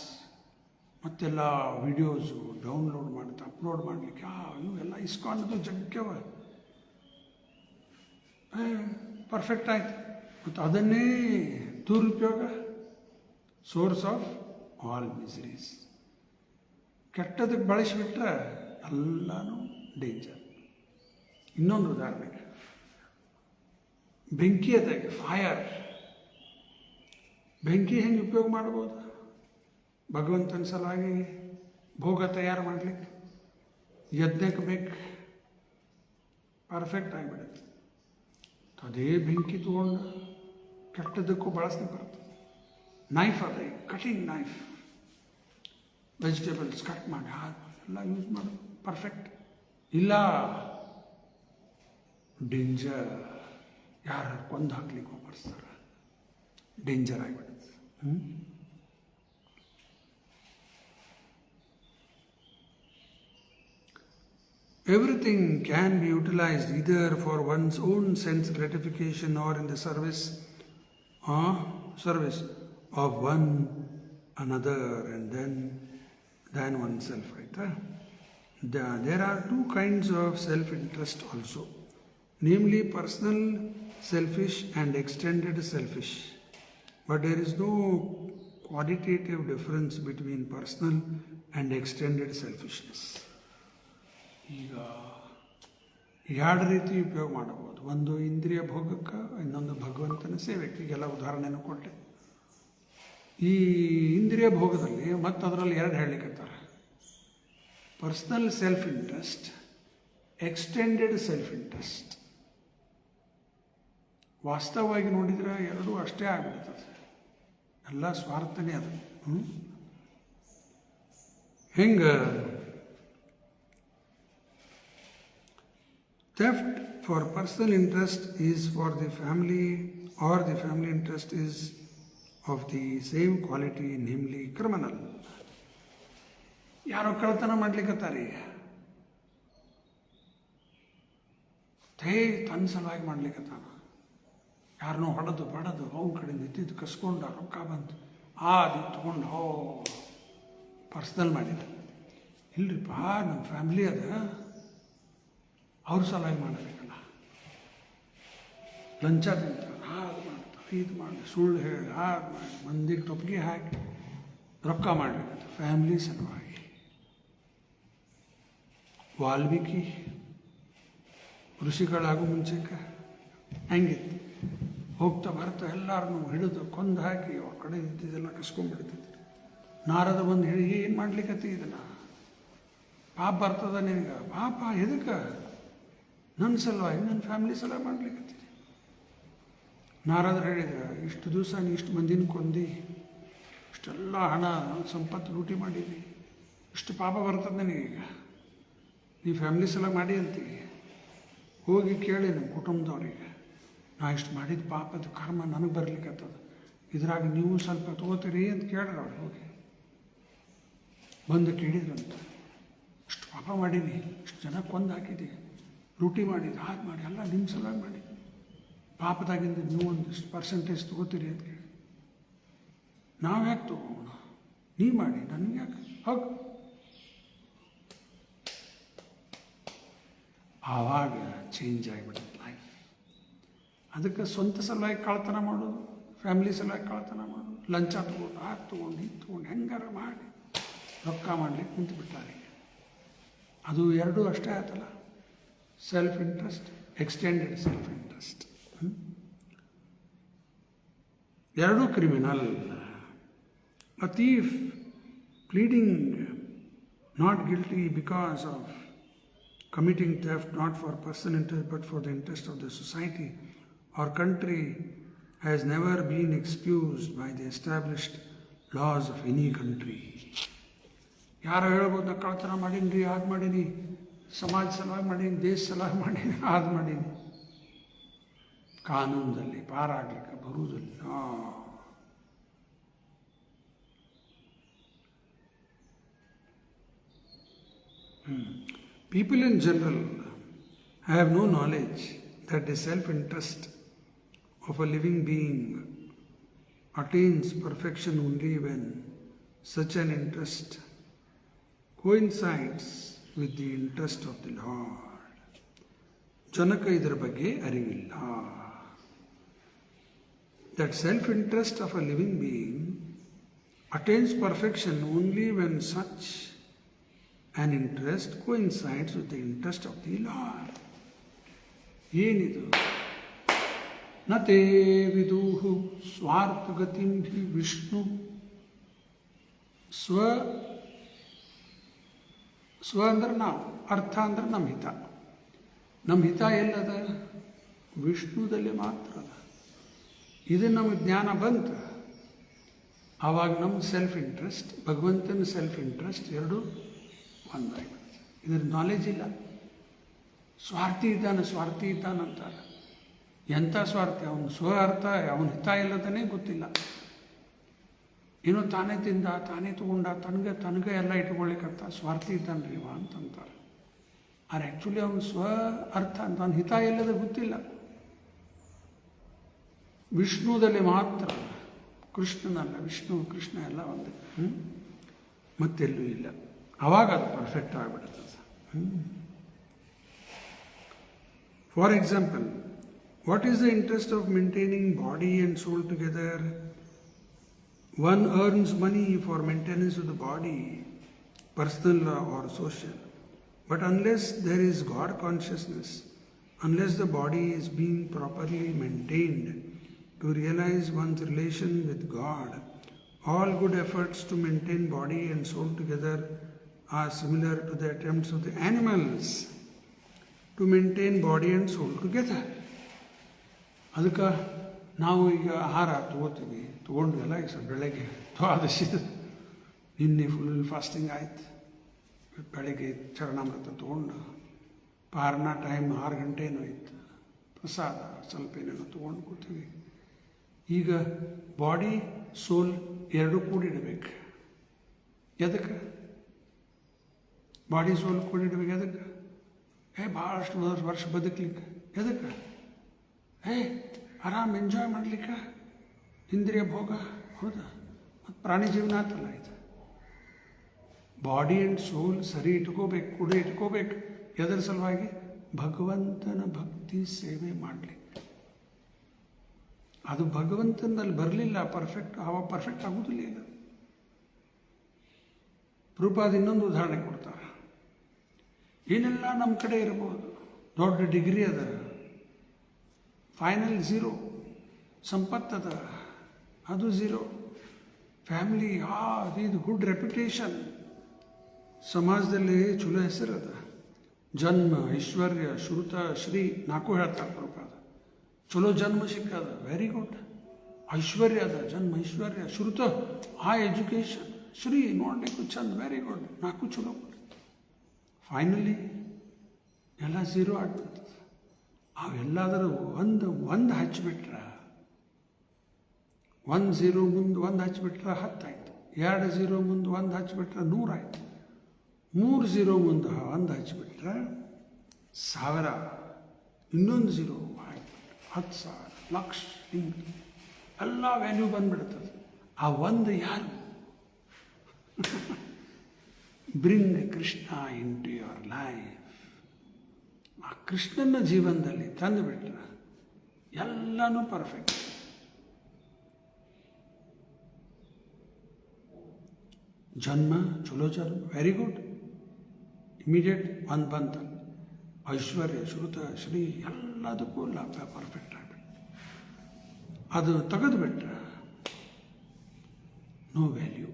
ಮತ್ತೆಲ್ಲ ವಿಡಿಯೋಸು ಡೌನ್ಲೋಡ್ ಮಾಡ್ತಾ ಅಪ್ಲೋಡ್ ಮಾಡಲಿಕ್ಕೆ ಇವೆಲ್ಲ ಇಸ್ಕಾನ್ದು ಜಗ್ಗವ ಪರ್ಫೆಕ್ಟ್ ಆಯ್ತು. ಮತ್ತು ಅದನ್ನೇ ದುರುಪಯೋಗ, ಸೋರ್ಸ್ ಆಫ್ ಆಲ್ ಮಿಸರೀಸ್. ಕೆಟ್ಟದಕ್ಕೆ ಬಳಸಿಬಿಟ್ರೆ ಎಲ್ಲನೂ ಡೇಂಜರ್. ಇನ್ನೊಂದು ಉದಾಹರಣೆ, ಬೆಂಕಿ ಅದಾಗೆ ಫೈರ್. ಬೆಂಕಿ ಹೆಂಗೆ ಉಪಯೋಗ ಮಾಡ್ಬೋದು? ಭಗವಂತನ ಸಲುವಾಗಿ ಭೋಗ ತಯಾರು ಮಾಡಲಿಕ್ಕೆ ಯಜ್ಞಕ್ಕೆ ಬೇಕು, ಪರ್ಫೆಕ್ಟ್ ಆಗಿಬಿಡುತ್ತೆ. ಅದೇ ಬೆಂಕಿ ತಗೊಂಡು ಕೆಟ್ಟದಕ್ಕೂ ಬಳಸ್ಲಿಕ್ಕೆ ಬರ್ತದೆ. ನೈಫ್ ಅದೇ, ಕಟಿಂಗ್ ನೈಫ್, ವೆಜಿಟೇಬಲ್ಸ್ ಕಟ್ ಮಾಡಿ ಎಲ್ಲ ಯೂಸ್ ಮಾಡೋದು ಪರ್ಫೆಕ್ಟ್. ಇಲ್ಲ ಡೇಂಜರ್, ಯಾರು ಕೊಂದು ಹಾಕ್ಲಿಕ್ಕೆ ಒಬ್ಬರ್ಸ್ತಾರೆ, ಡೇಂಜರ್ ಆಗಿಬಿಡುತ್ತೆ. Everything can be utilized either for one's own sense gratification or in the service of one another and than oneself. Right? There are two kinds of self-interest also, namely personal selfish and extended selfish. But there is no qualitative difference between personal and extended selfishness. ಈಗ ಎರಡು ರೀತಿ ಉಪಯೋಗ ಮಾಡಬಹುದು. ಒಂದು ಇಂದ್ರಿಯ ಭೋಗಕ್ಕೆ, ಇನ್ನೊಂದು ಭಗವಂತನ ಸೇವೆಗೆ. ಈಗೆಲ್ಲ ಉದಾಹರಣೆನೂ ಕೊಟ್ಟೆ. ಈ ಇಂದ್ರಿಯ ಭೋಗದಲ್ಲಿ ಮತ್ತು ಅದರಲ್ಲಿ ಎರಡು ಹೇಳಲಿಕ್ಕತ್ತಾರೆ, personal self interest, extended self interest. ವಾಸ್ತವವಾಗಿ ನೋಡಿದರೆ ಎರಡೂ ಅಷ್ಟೇ ಆಗಿಬಿಡ್ತದೆ, ಎಲ್ಲ ಸ್ವಾರ್ಥನೇ ಅದು. ಹೆಂಗೆ? Theft for personal interest is for the family, or the family interest is of the same quality, namely criminal. ಯಾರೋ ಕಳ್ಳತನ ಮಾಡ್ಲಿಕ್ಕತ್ತಾರೆ, ತನ್ನ ಸಲುವಾಗಿ ಮಾಡ್ಲಿಕ್ಕತ್ತಾನ. ಯಾರನ್ನೋ ಹೊಡೆದು ಬಡದು ಅವ್ನ ಕಡೆಯಿಂದ ಇದ್ದಿದ್ದು ಕಸ್ಕೊಂಡ ರೊಕ್ಕ ಬಂತು, ಅದು ಇತ್ಕೊಂಡು ಪರ್ಸ್ನಲ್ ಮಾಡಿದ. ಇಲ್ರಿಪ್ಪ, ನಮ್ಮ ಫ್ಯಾಮ್ಲಿ ಅದ, ಅವ್ರ ಸಲುವಾಗಿ ಮಾಡಬೇಕಲ್ಲ. ಲಂಚ ತಿಂತಾರೆ, ಹಾಗೆ ಮಾಡ್ತಾರೆ, ಇದು ಮಾಡಿ, ಸುಳ್ಳು ಹೇಳಿ, ಹಾಗೆ ಮಾಡಿ, ಮಂದಿಗೆ ಟೊಪ್ಪಿಗೆ ಹಾಕಿ ರೊಕ್ಕ ಮಾಡಬೇಕಂತ ಫ್ಯಾಮ್ಲಿ ಸಲುವಾಗಿ. ವಾಲ್ಮೀಕಿ ಋಷಿಗಳಾಗೋ ಮುಂಚೆಗೆ ಹೆಂಗಿತ್ತು? ಹೋಗ್ತಾ ಬರ್ತಾ ಎಲ್ಲರನ್ನೂ ಹಿಡಿದು ಕೊಂದು ಹಾಕಿ ಅವ್ರ ಕಡೆ ಇದ್ದಿದ್ದೆಲ್ಲ ಕಸ್ಕೊಂಡ್ಬಿಡ್ತಿದ್ರು. ನಾರದ ಬಂದು ಹೇಳಿ, ಏನು ಮಾಡ್ಲಿಕ್ಕತ್ತಿ ಇದನ್ನು? ಪಾಪ ಬರ್ತದ ನಿನಗೆ. ಪಾಪ ಎದಕ್ಕೆ? ನನ್ನ ಸಲುವಾಗಿ, ನನ್ನ ಫ್ಯಾಮಿಲಿ ಸಲುವಾಗಿ ಮಾಡ್ಲಿಕ್ಕತ್ತೀನಿ. ನಾರದ್ರು ಹೇಳಿದ್ರೆ, ಇಷ್ಟು ದಿವಸ ನೀ ಇಷ್ಟು ಮಂದಿನ ಕೊಂದು, ಇಷ್ಟೆಲ್ಲ ಹಣ ಸಂಪತ್ತು ಲೂಟಿ ಮಾಡಿದ್ವಿ, ಇಷ್ಟು ಪಾಪ ಬರ್ತದೆ ನನಗೀಗ, ನೀ ಫ್ಯಾಮಿಲಿ ಸಲುವಾಗಿ ಮಾಡಿ ಅಂತೀವಿ. ಹೋಗಿ ಕೇಳಿ ನಮ್ಮ ಕುಟುಂಬದವ್ರಿಗೆ, ನಾ ಇಷ್ಟು ಮಾಡಿದ ಪಾಪದ ಕರ್ಮ ನನಗೆ ಬರ್ಲಿಕ್ಕತ್ತದ, ಇದ್ರಾಗ ನೀವು ಸ್ವಲ್ಪ ತೊಗೋತೀರಿ ಅಂತ ಕೇಳ್ರಿ. ಅವ್ರು ಹೋಗಿ ಬಂದು ಕೇಳಿದ್ರಂತ, ಇಷ್ಟು ಪಾಪ ಮಾಡೀನಿ, ಇಷ್ಟು ಜನ ಕೊಂದು ಹಾಕಿದ್ದೀವಿ, ಲೂಟಿ ಮಾಡಿದ್ದು, ಹಾಗೆ ಮಾಡಿ ಎಲ್ಲ ನಿಮ್ಮ ಸಲುವಾಗಿ ಮಾಡಿ, ಪಾಪದಾಗಿಂದ ನೀವು ಒಂದಿಷ್ಟು ಪರ್ಸೆಂಟೇಜ್ ತೊಗೋತೀರಿ ಅಂತ ಕೇಳಿ. ನಾವು ಯಾಕೆ ತೊಗೋಣ? ನೀ ಮಾಡಿ, ನನಗೆ ಯಾಕೆ? ಹೋಗಿ ಆವಾಗ ಚೇಂಜ್ ಆಗಿಬಿಡುತ್ತೆ ಲೈಫ್. ಅದಕ್ಕೆ ಸ್ವಂತ ಸಲುವಾಗಿ ಕಳ್ತನ ಮಾಡೋದು, ಫ್ಯಾಮಿಲಿ ಸಲುವಾಗಿ ಕಳ್ತನ ಮಾಡೋದು, ಲಂಚ ತೊಗೊಂಡು, ಹಾಗೆ ತೊಗೊಂಡು, ಇದು ತೊಗೊಂಡು ಹೆಂಗಾರ ಮಾಡಿ ರೊಕ್ಕ ಮಾಡಲಿಕ್ಕೆ ನಿಂತುಬಿಟ್ಟಾರೆ. ಅದು ಎರಡೂ ಅಷ್ಟೇ ಆಯ್ತಲ್ಲ, self interest, extended self interest. ಎರಡೂ criminal. A thief pleading not guilty because of committing theft not for personal interest but for the interest of the society or country has never been excused by the established laws of any country. ಯಾರೋ ಹೇಳ್ಬೋದು ನಾ ಕಳ್ತನ ಮಾಡೀನಿ ರೀ, ಅದು ಮಾಡೀನಿ, ಸಮಾಜ ಸಲುವಾಗಿ ಮಾಡೀನಿ, ದೇಶ ಸಲುವಾಗಿ ಮಾಡೀನಿ, ಅದು ಮಾಡೀನಿ. ಕಾನೂನದಲ್ಲಿ ಪಾರಾಗಲಿಕ್ಕೆ ಬರುವುದಿಲ್ಲ. People in general have no knowledge that the self-interest of a living being attains perfection only when such an interest coincides with the interest of the Lord. ಜನಕ್ಕೆ ಇದರ ಬಗ್ಗೆ ಅರಿವಿಲ್ಲ. That self-interest of a living being attains perfection only when such an interest coincides with the interest of the Lord. ಏನಿದು? ನತೇ ವಿದುಹು ಸ್ವಾರ್ಥಗತಿಂ ಹಿ ವಿಷ್ಣು. ಸ್ವ ಅಂದ್ರೆ ನಾವು, ಅರ್ಥ ಅಂದ್ರೆ ನಮ್ಮ ಹಿತ. ನಮ್ಮ ಹಿತ ಎಲ್ಲದ? ವಿಷ್ಣುದಲ್ಲಿ ಮಾತ್ರ ಅದ. ಇದು ನಮಗೆ ಜ್ಞಾನ ಬಂತು, ಆವಾಗ ನಮ್ಮ ಸೆಲ್ಫ್ ಇಂಟ್ರೆಸ್ಟ್, ಭಗವಂತನ ಸೆಲ್ಫ್ ಇಂಟ್ರೆಸ್ಟ್ ಎರಡೂ ಒಂದಾಗಿಬಿಡುತ್ತೆ. ಇದ್ರ ನಾಲೆಜ್ ಇಲ್ಲ. ಸ್ವಾರ್ಥಿ ಇದ್ದಾನಂತಾರೆ. ಎಂಥ ಸ್ವಾರ್ಥಿ? ಅವನು ಸ್ವ ಅರ್ಥ, ಅವನ ಹಿತ ಇಲ್ಲದನೇ ಗೊತ್ತಿಲ್ಲ. ಏನೋ ತಾನೇ ತಿಂದ, ತಾನೇ ತಗೊಂಡ, ತನಗೆ ಎಲ್ಲ ಇಟ್ಕೊಳ್ಳಿಕ್ಕಂತ ಸ್ವಾರ್ಥಿ ಇದ್ದಾನ್ರಿ ಇವ ಅಂತಂತಾರೆ. ಆದರೆ ಆ್ಯಕ್ಚುಲಿ ಅವನು ಸ್ವ ಅರ್ಥ ಅಂತ ಅವನ ಹಿತ ಎಲ್ಲದ ಗೊತ್ತಿಲ್ಲ. ವಿಷ್ಣುದಲ್ಲಿ ಮಾತ್ರ, ಕೃಷ್ಣನಲ್ಲ. ವಿಷ್ಣು ಕೃಷ್ಣ ಎಲ್ಲ ಒಂದೇ, ಮತ್ತೆಲ್ಲೂ ಇಲ್ಲ. ಆವಾಗ ಅದು ಪರ್ಫೆಕ್ಟ್ ಆಗಿಬಿಡುತ್ತೆ. For example, what is the interest of maintaining body and soul together? One earns money for maintenance of the body, personal or social. But unless there is God consciousness, unless the body is being properly maintained to realize one's relation with God, all good efforts to maintain body and soul together are similar to the attempts of the animals to maintain body and soul together. ಅದಕ್ಕೆ ನಾವು ಈಗ ಆಹಾರ ತೊಗೋತೀವಿ, ತೊಗೊಂಡ್ವೆಲ್ಲ ಈಗ ಬೆಳಗ್ಗೆ ದ್ವಾದಶಿ, ನಿನ್ನೆ full fasting ಆಯ್ತು. ಬೆಳಗ್ಗೆ ಚರಣಾಮೃತ ತೊಗೊಂಡು ಪಾರಣ ಟೈಮ್ 6 ಗಂಟೆನೂ ಇತ್ತು. ಪ್ರಸಾದ ಸ್ವಲ್ಪ ಏನೇನೋ ತೊಗೊಂಡು ಕೂತೀವಿ. ಈಗ ಬಾಡಿ ಸೋಲ್ ಎರಡೂ ಕೂಡಿಡ್ಬೇಕು. ಎದಕ್ಕೆ ಬಾಡಿ ಸೋಲ್ ಕೂಡಿಡ್ಬೇಕು? ಎದಕ್ಕೆ? ಭಾಳಷ್ಟು ವರ್ಷ ಬದುಕಲಿಕ್ಕೆ. ಎದಕ್ಕೆ? ಆರಾಮ್ ಎಂಜಾಯ್ ಮಾಡಲಿಕ್ಕೆ, ಇಂದ್ರಿಯ ಭೋಗ. ಹೌದಾ? ಮತ್ತು ಪ್ರಾಣಿ ಜೀವನ ಆತಲ್ಲ ಇದು. ಬಾಡಿ ಆ್ಯಂಡ್ ಸೋಲ್ ಸರಿ ಇಟ್ಕೋಬೇಕು, ಕೂಡ ಇಟ್ಕೋಬೇಕು. ಎದರ ಸಲುವಾಗಿ? ಭಗವಂತನ ಭಕ್ತಿ ಸೇವೆ ಮಾಡಲಿಕ್ಕೆ. ಅದು ಭಗವಂತನಲ್ಲಿ ಬರಲಿಲ್ಲ ಪರ್ಫೆಕ್ಟ್, ಆವಾಗ ಪರ್ಫೆಕ್ಟ್ ಆಗೋದಿಲ್ಲ. ಇಲ್ಲ. ಪ್ರಭುಪಾದ ಇನ್ನೊಂದು ಉದಾಹರಣೆ ಕೊಡ್ತಾರೆ. ಏನೆಲ್ಲ ನಮ್ಮ ಕಡೆ ಇರ್ಬೋದು, ದೊಡ್ಡ ಡಿಗ್ರಿ ಅದ, ಫೈನಲ್ 0, ಸಂಪತ್ತದ ಅದು 0, ಫ್ಯಾಮಿಲಿ ಇದು ಗುಡ್ ರೆಪ್ಯುಟೇಷನ್, ಸಮಾಜದಲ್ಲಿ ಚಲೋ ಹೆಸರದ, ಜನ್ಮ, ಐಶ್ವರ್ಯ, ಶ್ರುತ, ಶ್ರೀ 4 ಹೇಳ್ತಾರೆ ಪ್ರಭುಪಾದ. ಚಲೋ ಜನ್ಮ ಸಿಕ್ಕದ, ವೆರಿ ಗುಡ್. ಐಶ್ವರ್ಯ ಅದ, ಜನ್ಮ, ಐಶ್ವರ್ಯ, ಶ್ರುತ, ಎಜುಕೇಷನ್, ಶ್ರೀ ನೋಡ್ಲಿಕ್ಕೂ ಚಂದ, ವೆರಿ ಗುಡ್, 4 ಚಲೋ. ಫೈನಲಿ ಎಲ್ಲ 0 ಆಗ್ಬಿಡ್ತದೆ. ಅವೆಲ್ಲಾದರೂ ಒಂದು ಹಚ್ಚಿಬಿಟ್ರೆ, 1 0 ಮುಂದೆ 1 ಹಚ್ಚಿಬಿಟ್ರೆ 10 ಆಯ್ತು. 2 0 ಮುಂದೆ 1 ಹಚ್ಚಿಬಿಟ್ರೆ 100 ಆಯ್ತು. 3 0 ಮುಂದೆ 1 ಹಚ್ಚಿಬಿಟ್ರೆ 1000, ಇನ್ನೊಂದು 0 ಆಯ್ತು, 10,000, ಲಕ್ಷ, ಹಿಂಗೆ ಎಲ್ಲ ವ್ಯಾಲ್ಯೂ ಬಂದ್ಬಿಡ್ತದೆ. ಆ ಒಂದು ಯಾರು? Bring Krishna into your life. ಆ ಕೃಷ್ಣನ ಜೀವನದಲ್ಲಿ ತಂದುಬಿಟ್ರೆ ಎಲ್ಲನೂ ಪರ್ಫೆಕ್ಟ್. ಜನ್ಮ ಚಲೋ ಜನ್ಮ, ವೆರಿ ಗುಡ್, ಇಮಿಡಿಯೇಟ್ 1 ಬಂತ. ಐಶ್ವರ್ಯ, ಶ್ರುತ, ಶ್ರೀ ಎಲ್ಲದಕ್ಕೂ ಲಾಭ ಪರ್ಫೆಕ್ಟ್ ಆಗಿಬಿಟ್ಟು. ಅದು ತೆಗೆದುಬಿಟ್ರೆ ನೋ ವ್ಯಾಲ್ಯೂ.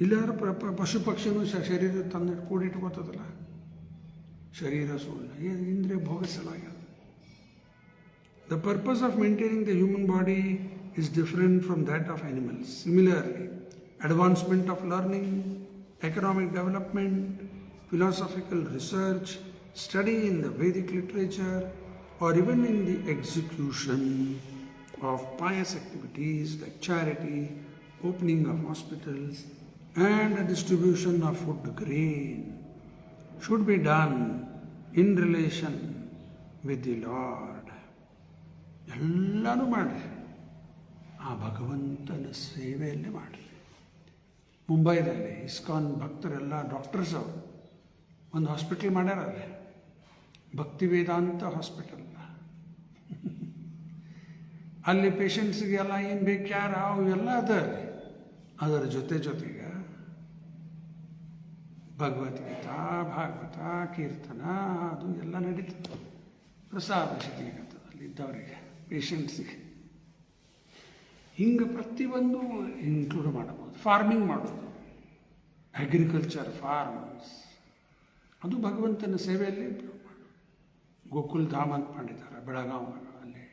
ಇಲ್ಲಾದ್ರೆ ಪಶು ಪಕ್ಷಿನೂ ಶರೀರ ತಂದು ಕೂಡಿಟ್ಕೋತದಲ್ಲ, ಶರೀರ ಸುಳ್ಳು ಇಂದ್ರಿಯ ಭೋಗಿಸಲಾಗ್ಯದ. The purpose of maintaining the human body is different from that of animals. Similarly, advancement of learning, economic development, philosophical research, study in the Vedic literature, or even in the execution of pious activities like charity, opening of hospitals, and the distribution of food grain should be done in relation with the Lord. ಎಲ್ಲನೂ ಮಾಡಿರಿ, ಆ ಭಗವಂತನ ಸೇವೆಯಲ್ಲೇ ಮಾಡಿರಿ. ಮುಂಬೈದಲ್ಲಿ ISKCON ಭಕ್ತರೆಲ್ಲ doctors ಅವರು ಒಂದು hospital ಮಾಡ್ಯಾರ, ಅಲ್ಲಿ ಭಕ್ತಿ ವೇದಾಂತ ಹಾಸ್ಪಿಟಲ್. ಅಲ್ಲಿ ಪೇಷಂಟ್ಸ್ಗೆಲ್ಲ ಏನು ಬೇಕು ಯಾರು ಅವೆಲ್ಲ ಅದ ಅಲ್ಲಿ. ಅದರ ಜೊತೆಗೆ ಭಗವದ್ಗೀತಾ, ಭಾಗವತ, ಕೀರ್ತನ ಅದು ಎಲ್ಲ ನಡೀತದೆ. ಪ್ರಸಾದ ಸಿಗ್ಲಿಕ್ಕಂತದ ಅಲ್ಲಿ ಇದ್ದವರಿಗೆ, ಪೇಷಂಟ್ಸಿಗೆ. ಹಿಂಗೆ ಪ್ರತಿಯೊಂದು ಇನ್ಕ್ಲೂಡ್ ಮಾಡಬಹುದು. ಫಾರ್ಮಿಂಗ್ ಮಾಡೋದು, ಅಗ್ರಿಕಲ್ಚರ್, ಫಾರ್ಮ್ಸ್, ಅದು ಭಗವಂತನ ಸೇವೆಯಲ್ಲಿ ಗೋಕುಲ್ ಧಾಮ್ ಅಂತ ಮಾಡಿದ್ದಾರೆ ಬೆಳಗಾವಿ ಅಲ್ಲಿ.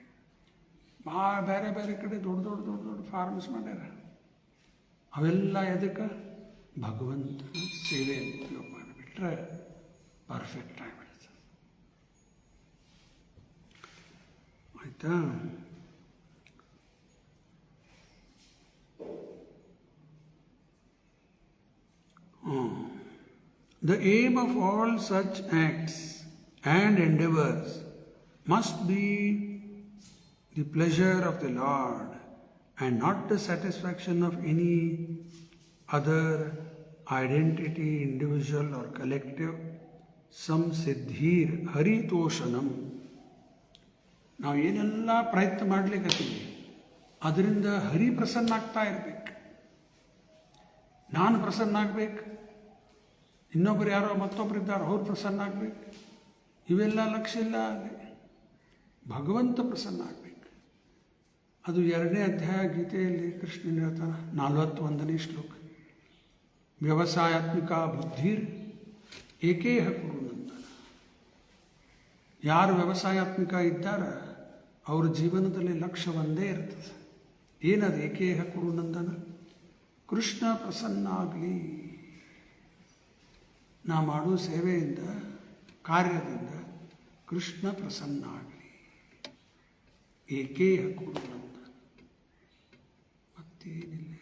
ಭಾಳ ಬೇರೆ ಬೇರೆ ಕಡೆ ದೊಡ್ಡ ದೊಡ್ಡ ದೊಡ್ಡ ದೊಡ್ಡ ಫಾರ್ಮ್ಸ್ ಮಾಡ್ಯಾರ. ಅವೆಲ್ಲ ಎದಕ್ಕೆ? ಭಗವಂತನ ಸೇವೆಯಲ್ಲಿ ಉಪಯೋಗ ಮಾಡಿಬಿಟ್ರೆ ಪರ್ಫೆಕ್ಟ್ ಆಗಿಬಿಡುತ್ತೆ. ಆಯಿತಾ? The aim of all such acts and endeavors must be the pleasure of the Lord and not the satisfaction of any other identity, individual or collective. Samsiddhir haritoshanam. ನಾವು ಏನೆಲ್ಲ ಪ್ರಯತ್ನ ಮಾಡಲಿಕ್ಕತ್ತೀವಿ ಅದರಿಂದ ಹರಿ ಪ್ರಸನ್ನ ಆಗ್ತಾ ಇರಬೇಕು. ನಾನು ಪ್ರಸನ್ನ ಆಗಬೇಕು, ಇನ್ನೊಬ್ಬರು ಯಾರೋ ಮತ್ತೊಬ್ಬರು ಇದ್ದಾರೆ ಅವ್ರು ಪ್ರಸನ್ನ ಆಗಬೇಕು. ಇವೆಲ್ಲ ಲಕ್ಷ್ಯ ಇಲ್ಲ. ಅಲ್ಲಿ ಭಗವಂತ ಪ್ರಸನ್ನ ಆಗಬೇಕು. ಅದು 2ನೇ ಅಧ್ಯಾಯ ಗೀತೆಯಲ್ಲಿ ಕೃಷ್ಣನ ಹೇಳ್ತಾನೆ, 41ನೇ ಶ್ಲೋಕ. ವ್ಯವಸಾಯಾತ್ಮಿಕ ಬುದ್ಧಿರ್ ಏಕೇಹ ಕುರುನಂದನ. ಯಾರು ವ್ಯವಸಾಯಾತ್ಮಿಕ ಇದ್ದಾರ ಅವ್ರ ಜೀವನದಲ್ಲಿ ಲಕ್ಷ್ಯ ಒಂದೇ ಇರ್ತದೆ. ಏನದು? ಏಕೇಹ ಕುರುನಂದನ, ಕೃಷ್ಣ ಪ್ರಸನ್ನ ಆಗಲಿ. ನಾ ಮಾಡೋ ಸೇವೆಯಿಂದ, ಕಾರ್ಯದಿಂದ ಕೃಷ್ಣ ಪ್ರಸನ್ನ ಆಗಲಿ. ಏಕೇಹ ಕುರುನಂದನ, ಮತ್ತೇನಿಲ್ಲ.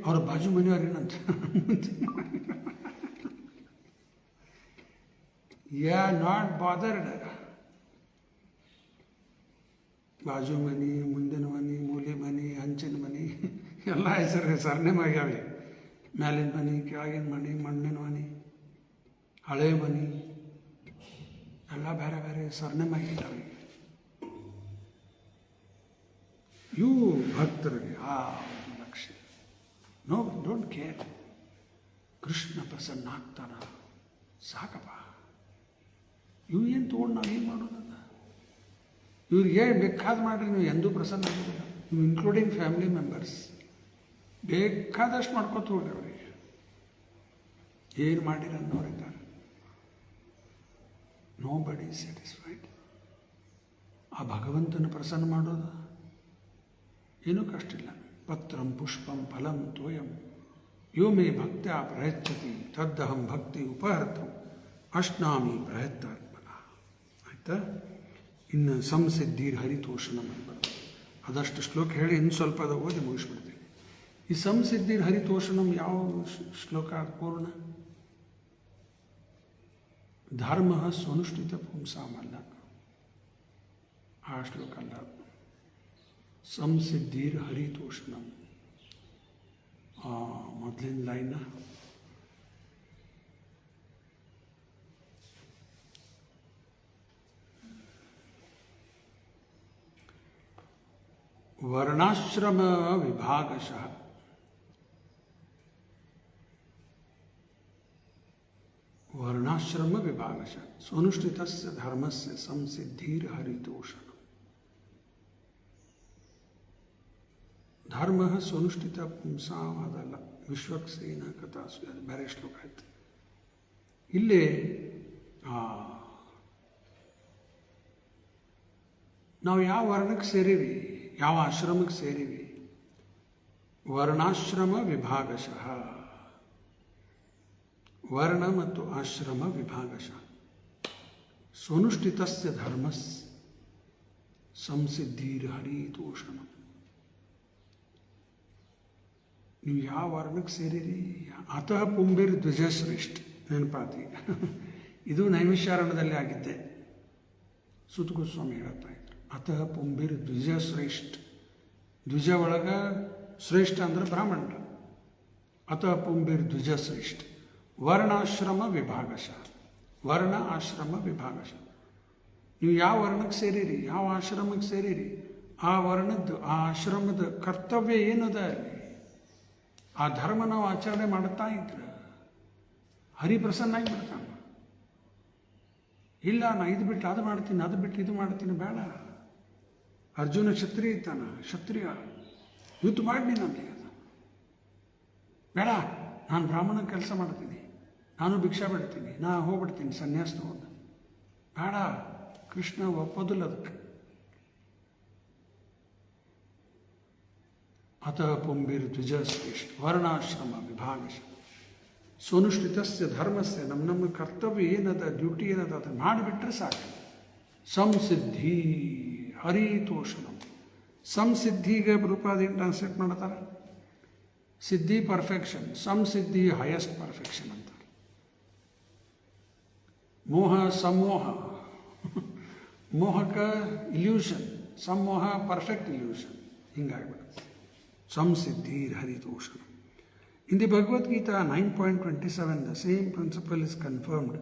ಅವ್ರ ಬಾಜು ಮನೆಯವ್ರೇನಂತ ನಾಟ್ ಬಾದರ್ಡ್. ಬಾಜು ಮನೆ, ಮುಂದಿನ ಮನೆ, ಮೂಲೆ ಮನೆ, ಹಂಚಿನ ಮನೆ ಎಲ್ಲ ಹೆಸರನ್ನೇ ಆಗ್ಯಾವೆ. ಮ್ಯಾಲಿನ ಮನೆ, ಕೆಳಗಿನ ಮನೆ, ಮಣ್ಣಿನ ಮನೆ, ಹಳೆ ಮನೆ ಎಲ್ಲ ಬೇರೆ ಬೇರೆ ಸರ್ನೇಮ್ ಆಗಿದ್ದಾವೆ. ಇವು ಭಕ್ತರಿಗೆ ಆ ಒಂದು ಲಕ್ಷ್ಯ. No, don't care. ಕೃಷ್ಣ ಪ್ರಸನ್ನ ಆಗ್ತಾನ, ಸಾಕಪ್ಪ. ಇವು ಏನು ತೊಗೊಂಡು ನಾವೇನು ಮಾಡೋದದ? ಇವ್ರಿಗೆ ಬೇಕಾದ ಮಾಡಿರಿ, ನೀವು ಎಂದೂ ಪ್ರಸನ್ನ ಆಗೋದಿಲ್ಲ. ನೀವು ಇನ್ಕ್ಲೂಡಿಂಗ್ ಫ್ಯಾಮಿಲಿ ಮೆಂಬರ್ಸ್ ಬೇಕಾದಷ್ಟು ಮಾಡ್ಕೊತ ಹೋಗ್ರಿ. ಅವರಿಗೆ ಏನು ಮಾಡಿರ ಅನ್ನೋರಿದ್ದಾರೆ. ನೋ ಬಡಿ ಸ್ಯಾಟಿಸ್ಫೈಡ್. ಆ ಭಗವಂತನ ಪ್ರಸನ್ನ ಮಾಡೋದು ಏನೂ ಕಷ್ಟ ಇಲ್ಲ. ಪತ್ರಂ ಪುಷ್ಪಂ ಫಲಂ ತೋಯಂ ಯೋ ಮೇ ಭಕ್ತ್ಯಾ ಪ್ರಯಚ್ಛತಿ ತದ್ದಹಂ ಭಕ್ತಿ ಉಪಹರ್ತಂ ಅಶ್ನಾಮಿ ಪ್ರಯತ್ನಾತ್ಮನ. ಆಯಿತಾ? ಇನ್ನು ಸಂಸಿದ್ಧಿರ್ ಹರಿತೋಷಣಂ ಅಂತ ಅದಷ್ಟು ಶ್ಲೋಕ ಹೇಳಿ ಇನ್ನು ಸ್ವಲ್ಪ ಅದು ಓದಿ ಮುಗಿಸ್ಬಿಡ್ತೀನಿ. ಈ ಸಂಸಿದ್ಧಿರ್ ಹರಿತೋಷಣಂ ಯಾವ ಶ್ಲೋಕ ಪೂರ್ಣ? ಧರ್ಮ ಸ್ವನುಷ್ಠಿತ ಪುಂಸಾಮಲ್ಲ, ಆ ಶ್ಲೋಕ ಅಲ್ಲ. ಸಂಸಿದ್ಧಿರ್ ಹರಿತೋಷಣಂ ಮೊದಲಿನ ಲೈನ. ವರ್ಣಾಶ್ರಮ ವಿಭಾಗಶಃ ವರ್ಣಾಶ್ರಮ ವಿಭಾಗಶಃ ಸ್ವನುಷ್ಠಿತಸ್ಯ ಧರ್ಮಸ್ಯ ಸಂಸಿದ್ಧಿರ್ ಹರಿತೋಷಣಂ. ಧರ್ಮ ಸುನುಷ್ಠಿತ ಪುಂಸಾಂ ಅದಲ್ಲ, ವಿಶ್ವಕ್ಸೇನ ಕಥಾಸು, ಅದು ಬೇರೆ ಶ್ಲೋಕ ಆಯ್ತು. ಇಲ್ಲಿ ನಾವು ಯಾವ ವರ್ಣಕ್ಕೆ ಸೇರೀವಿ, ಯಾವ ಆಶ್ರಮಕ್ಕೆ ಸೇರೀವಿ, ವರ್ಣಾಶ್ರಮ ವಿಭಾಗಶಃ, ವರ್ಣ ಮತ್ತು ಆಶ್ರಮ ವಿಭಾಗಶಃ. ಸ್ವನುಷ್ಠಿತಸ್ಯ ಧರ್ಮಸ್ ಸಂಸಿದ್ಧಿರ್ ಹರಿತೋಷಣ. ನೀವು ಯಾವ ವರ್ಣಕ್ಕೆ ಸೇರಿರಿ, ಅತಃ ಪುಂಬಿರ್ ದ್ವಿಜಶ್ರೇಷ್ಠ, ನೆನಪಾತಿ. ಇದು ನೈಮಿಷಾರಣ್ಯದಲ್ಲಿ ಆಗಿದ್ದೆ. ಸುತಗೋಸ್ವಾಮಿ ಹೇಳ್ತಾ ಇದ್ರು, ಅತಃ ಪುಂಬಿರ್ ದ್ವಿಜಶ್ರೇಷ್ಠ. ದ್ವಿಜ ಒಳಗ ಶ್ರೇಷ್ಠ ಅಂದ್ರೆ ಬ್ರಾಹ್ಮಣರು. ಅತಃ ಪುಂಬಿರ್ ದ್ವಿಜಶ್ರೇಷ್ಠ. ವರ್ಣಾಶ್ರಮ ವಿಭಾಗಶಃ, ವರ್ಣ ಆಶ್ರಮ ವಿಭಾಗಶಃ. ನೀವು ಯಾವ ವರ್ಣಕ್ಕೆ ಸೇರಿರಿ, ಯಾವ ಆಶ್ರಮಕ್ಕೆ ಸೇರಿರಿ, ಆ ವರ್ಣದ್ದು ಆ ಆಶ್ರಮದ ಕರ್ತವ್ಯ ಏನದ ಅಲ್ಲಿ, ಆ ಧರ್ಮ ನಾವು ಆಚರಣೆ ಮಾಡುತ್ತಾ ಇದ್ರೆ ಹರಿಪ್ರಸನ್ನ ಆಗಿಬಿಡ್ತಾನೆ. ಇಲ್ಲ ನಾ ಇದು ಬಿಟ್ಟು ಅದು ಮಾಡ್ತೀನಿ, ಅದು ಬಿಟ್ಟು ಇದು ಮಾಡ್ತೀನಿ, ಬೇಡ. ಅರ್ಜುನ ಕ್ಷತ್ರಿಯ ಇದ್ದಾನ, ಕ್ಷತ್ರಿಯ ಯುದ್ಧ ಮಾಡಿ ನೀನಂತೆ, ಬೇಡ ನಾನು ಬ್ರಾಹ್ಮಣ ಕೆಲಸ ಮಾಡ್ತೀನಿ, ನಾನು ಭಿಕ್ಷಾ ಬಿಡ್ತೀನಿ, ನಾ ಹೋಗ್ಬಿಡ್ತೀನಿ ಸನ್ಯಾಸ ತಗೊಂಡು, ಬೇಡ. ಕೃಷ್ಣ ಒಪ್ಪೋದಿಲ್ಲ ಅದಕ್ಕೆ. ಅತಃ ಪುಂಬಿರ್ ದ್ವಿಜಶ್ರೇಷ್ಠ ವರ್ಣಾಶ್ರಮ ವಿಭಾಗಶಃ. ಸ್ವನುಷ್ಠಿತಸ್ಯ ಧರ್ಮಸ್ಯ, ನಮ್ಮ ಕರ್ತವ್ಯ ಏನದ, ಡ್ಯೂಟಿ ಏನದ, ಅದನ್ನು ಮಾಡಿಬಿಟ್ರೆ ಸಾಕು. ಸಂಸಿದ್ಧಿ ಹರಿತೋಷಣಂ. ಸಂಸಿದ್ಧಿಗೆ ರೂಪಾದೇನು ಟ್ರಾನ್ಸ್ಲೇಟ್ ಮಾಡ್ತಾರೆ? ಸಿದ್ಧಿ ಪರ್ಫೆಕ್ಷನ್, ಸಂಸಿದ್ಧಿ ಹೈಯೆಸ್ಟ್ ಪರ್ಫೆಕ್ಷನ್ ಅಂತಾರೆ. ಮೋಹ ಸಮೋಹ, ಮೋಹಕ ಇಲ್ಯೂಷನ್, ಸಮೋಹ ಪರ್ಫೆಕ್ಟ್ ಇಲ್ಯೂಷನ್, ಹಿಂಗಾಗ್ಬಿಡುತ್ತೆ. ಸಂಸಿದ್ಧಿ ಹರಿತೋಷಣ. In the Bhagavad Gita 9.27, the same principle is confirmed,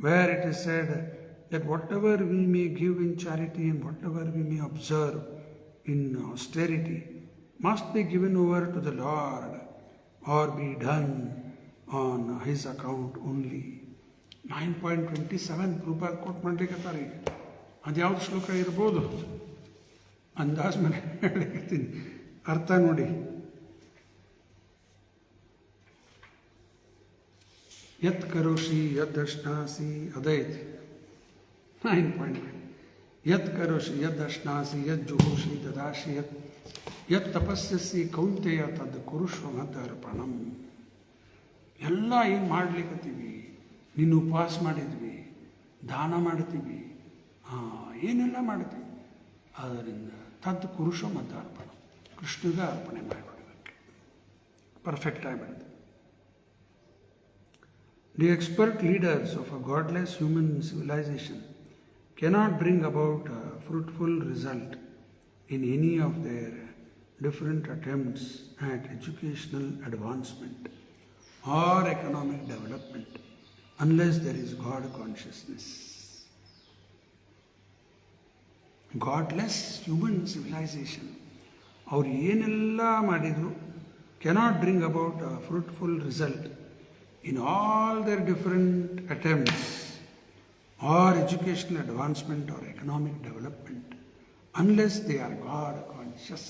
where it is said that whatever we may give in charity and whatever we may observe in austerity must be given over to the Lord or be done on His account only. 9.27 ರೂಪಾಯಿ coat ಮಾಡ್ಲಿಕ್ಕತ್ತಾರೆ. ಈಗ ಅದು ಯಾವ್ದು ಶ್ಲೋಕ ಇರ್ಬೋದು ಅಂದಾಜು ಮೇಲೆ ಹೇಳಿರ್ತೀನಿ, ಅರ್ಥ ನೋಡಿ. ಯತ್ ಕರೋಷಿ ಯದ್ ಅಶ್ನಾಸಿ ಅದೈತಿ 9.1. ಯತ್ ಕರೋಷಿ ಯದ್ ಅಶ್ನಾಸಿ ಯದ್ ಜುಹೋಷಿ ದದಾಶಿ ಯತ್ ತಪಸ್ಯಸಿ ಕೌಂತೆಯ ತದ್ ಕುರುಷ್ವ ಮದ್ ಅರ್ಪಣಂ. ಎಲ್ಲ ಏನು ಮಾಡ್ಲಿಕ್ಕತ್ತೀವಿ, ನೀನು ಉಪವಾಸ ಮಾಡಿದ್ವಿ, ದಾನ ಮಾಡ್ತೀವಿ, ಏನೆಲ್ಲ ಮಾಡ್ತೀವಿ, ಅದರಿಂದ ತದ್ ಕುರುಷ ಮದ್ ಅರ್ಪಣ, ಕೃಷ್ಣಗೆ ಅರ್ಪಣೆ ಮಾಡಿಬಿಡಬೇಕು, ಪರ್ಫೆಕ್ಟ್ ಆಗಿಬಿಡುತ್ತೆ. The expert leaders of a godless human civilization cannot bring about a fruitful result in any of their different attempts at educational advancement or economic development unless there is God consciousness. Godless human civilization, ಅವರು ಏನೆಲ್ಲ ಮಾಡಿದ್ರು, cannot bring about a fruitful result in all their different attempts or educational advancement or economic development unless they are God conscious.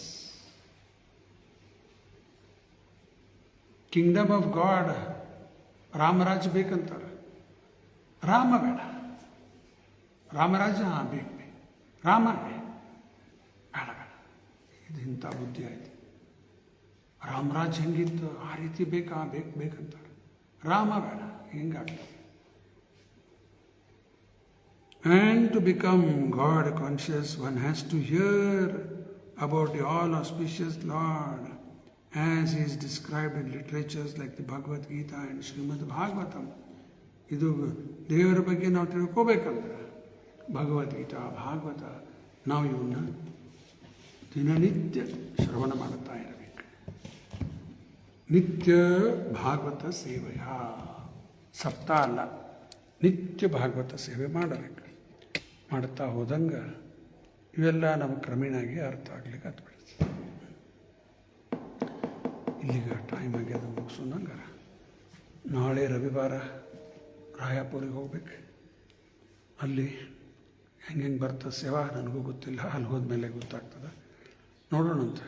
Kingdom of God, Ramaraj ಬೇಕಂತಾರೆ, Rama ಬೇಡ, ರಾಮರಾಜ ಬೇಕು, ರಾಮ ಬೇಡ ಬೇಡ, ಇದು ಇಂಥ ಬುದ್ಧಿ ಆಯ್ತು. ರಾಮರಾಜ್ ಹೆಂಗಿತ್ತು ಆ ರೀತಿ ಬೇಕಾ ಬೇಕಂತಾರೆ, ರಾಮ ಬೇಡ, ಹಿಂಗಾಗ್ತದೆ. And to become God conscious, one has to hear about the all auspicious Lord as he is described in literatures like the Bhagavad Gita and Srimad Bhagavatam. ಇದು ದೇವರ ಬಗ್ಗೆ ನಾವು ತಿಳ್ಕೋಬೇಕಂದ್ರೆ ಭಗವದ್ಗೀತಾ ಭಾಗವತ ನಾವು ಇವನ್ನ ದಿನನಿತ್ಯ ಶ್ರವಣ ಮಾಡುತ್ತಾ ಇರಬೇಕು. ನಿತ್ಯ ಭಾಗವತ ಸೇವೆಯ ಸಪ್ತಾಹ ಅಲ್ಲ, ನಿತ್ಯ ಭಾಗವತ ಸೇವೆ ಮಾಡಬೇಕು. ಮಾಡುತ್ತಾ ಹೋದಂಗೆ ಇವೆಲ್ಲ ನಮಗೆ ಕ್ರಮೇಣಾಗಿ ಅರ್ಥ ಆಗ್ಲಿಕ್ಕೆ ಹತ್ಬಿಡುತ್ತೆ. ಇಲ್ಲಿಗ ಟೈಮ್ ಆಗ್ಯದ, ಮುಗಿಸೋಣಂಗಾರ. ನಾಳೆ ರವಿವಾರ ರಾಯಾಪುರಿಗೆ ಹೋಗ್ಬೇಕು. ಅಲ್ಲಿ ಹೆಂಗೆ ಬರ್ತದೆ ಸೇವಾ ನನಗೂ ಗೊತ್ತಿಲ್ಲ, ಅಲ್ಲಿ ಹೋದ್ಮೇಲೆ ಗೊತ್ತಾಗ್ತದೆ, ನೋಡೋಣಂತ.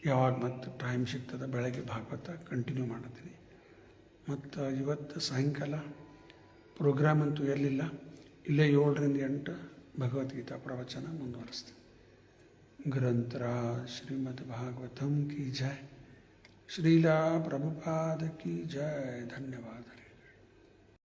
ಯಾವಾಗ ಮತ್ತು ಟೈಮ್ ಸಿಗ್ತದೆ ಬೆಳಗ್ಗೆ ಭಾಗವತ ಕಂಟಿನ್ಯೂ ಮಾಡ್ತೀನಿ. ಮತ್ತು ಇವತ್ತು ಸಾಯಂಕಾಲ ಪ್ರೋಗ್ರಾಮ್ ಅಂತೂ ಎಲ್ಲಿಲ್ಲ, ಇಲ್ಲೇ 7ರಿಂದ 8 ಭಗವದ್ಗೀತಾ ಪ್ರವಚನ ಮುಂದುವರಿಸ್ತೀನಿ. ग्रंथराज श्रीमद् भागवतम की जय, श्रीला प्रभुपाद की जय. धन्यवाद.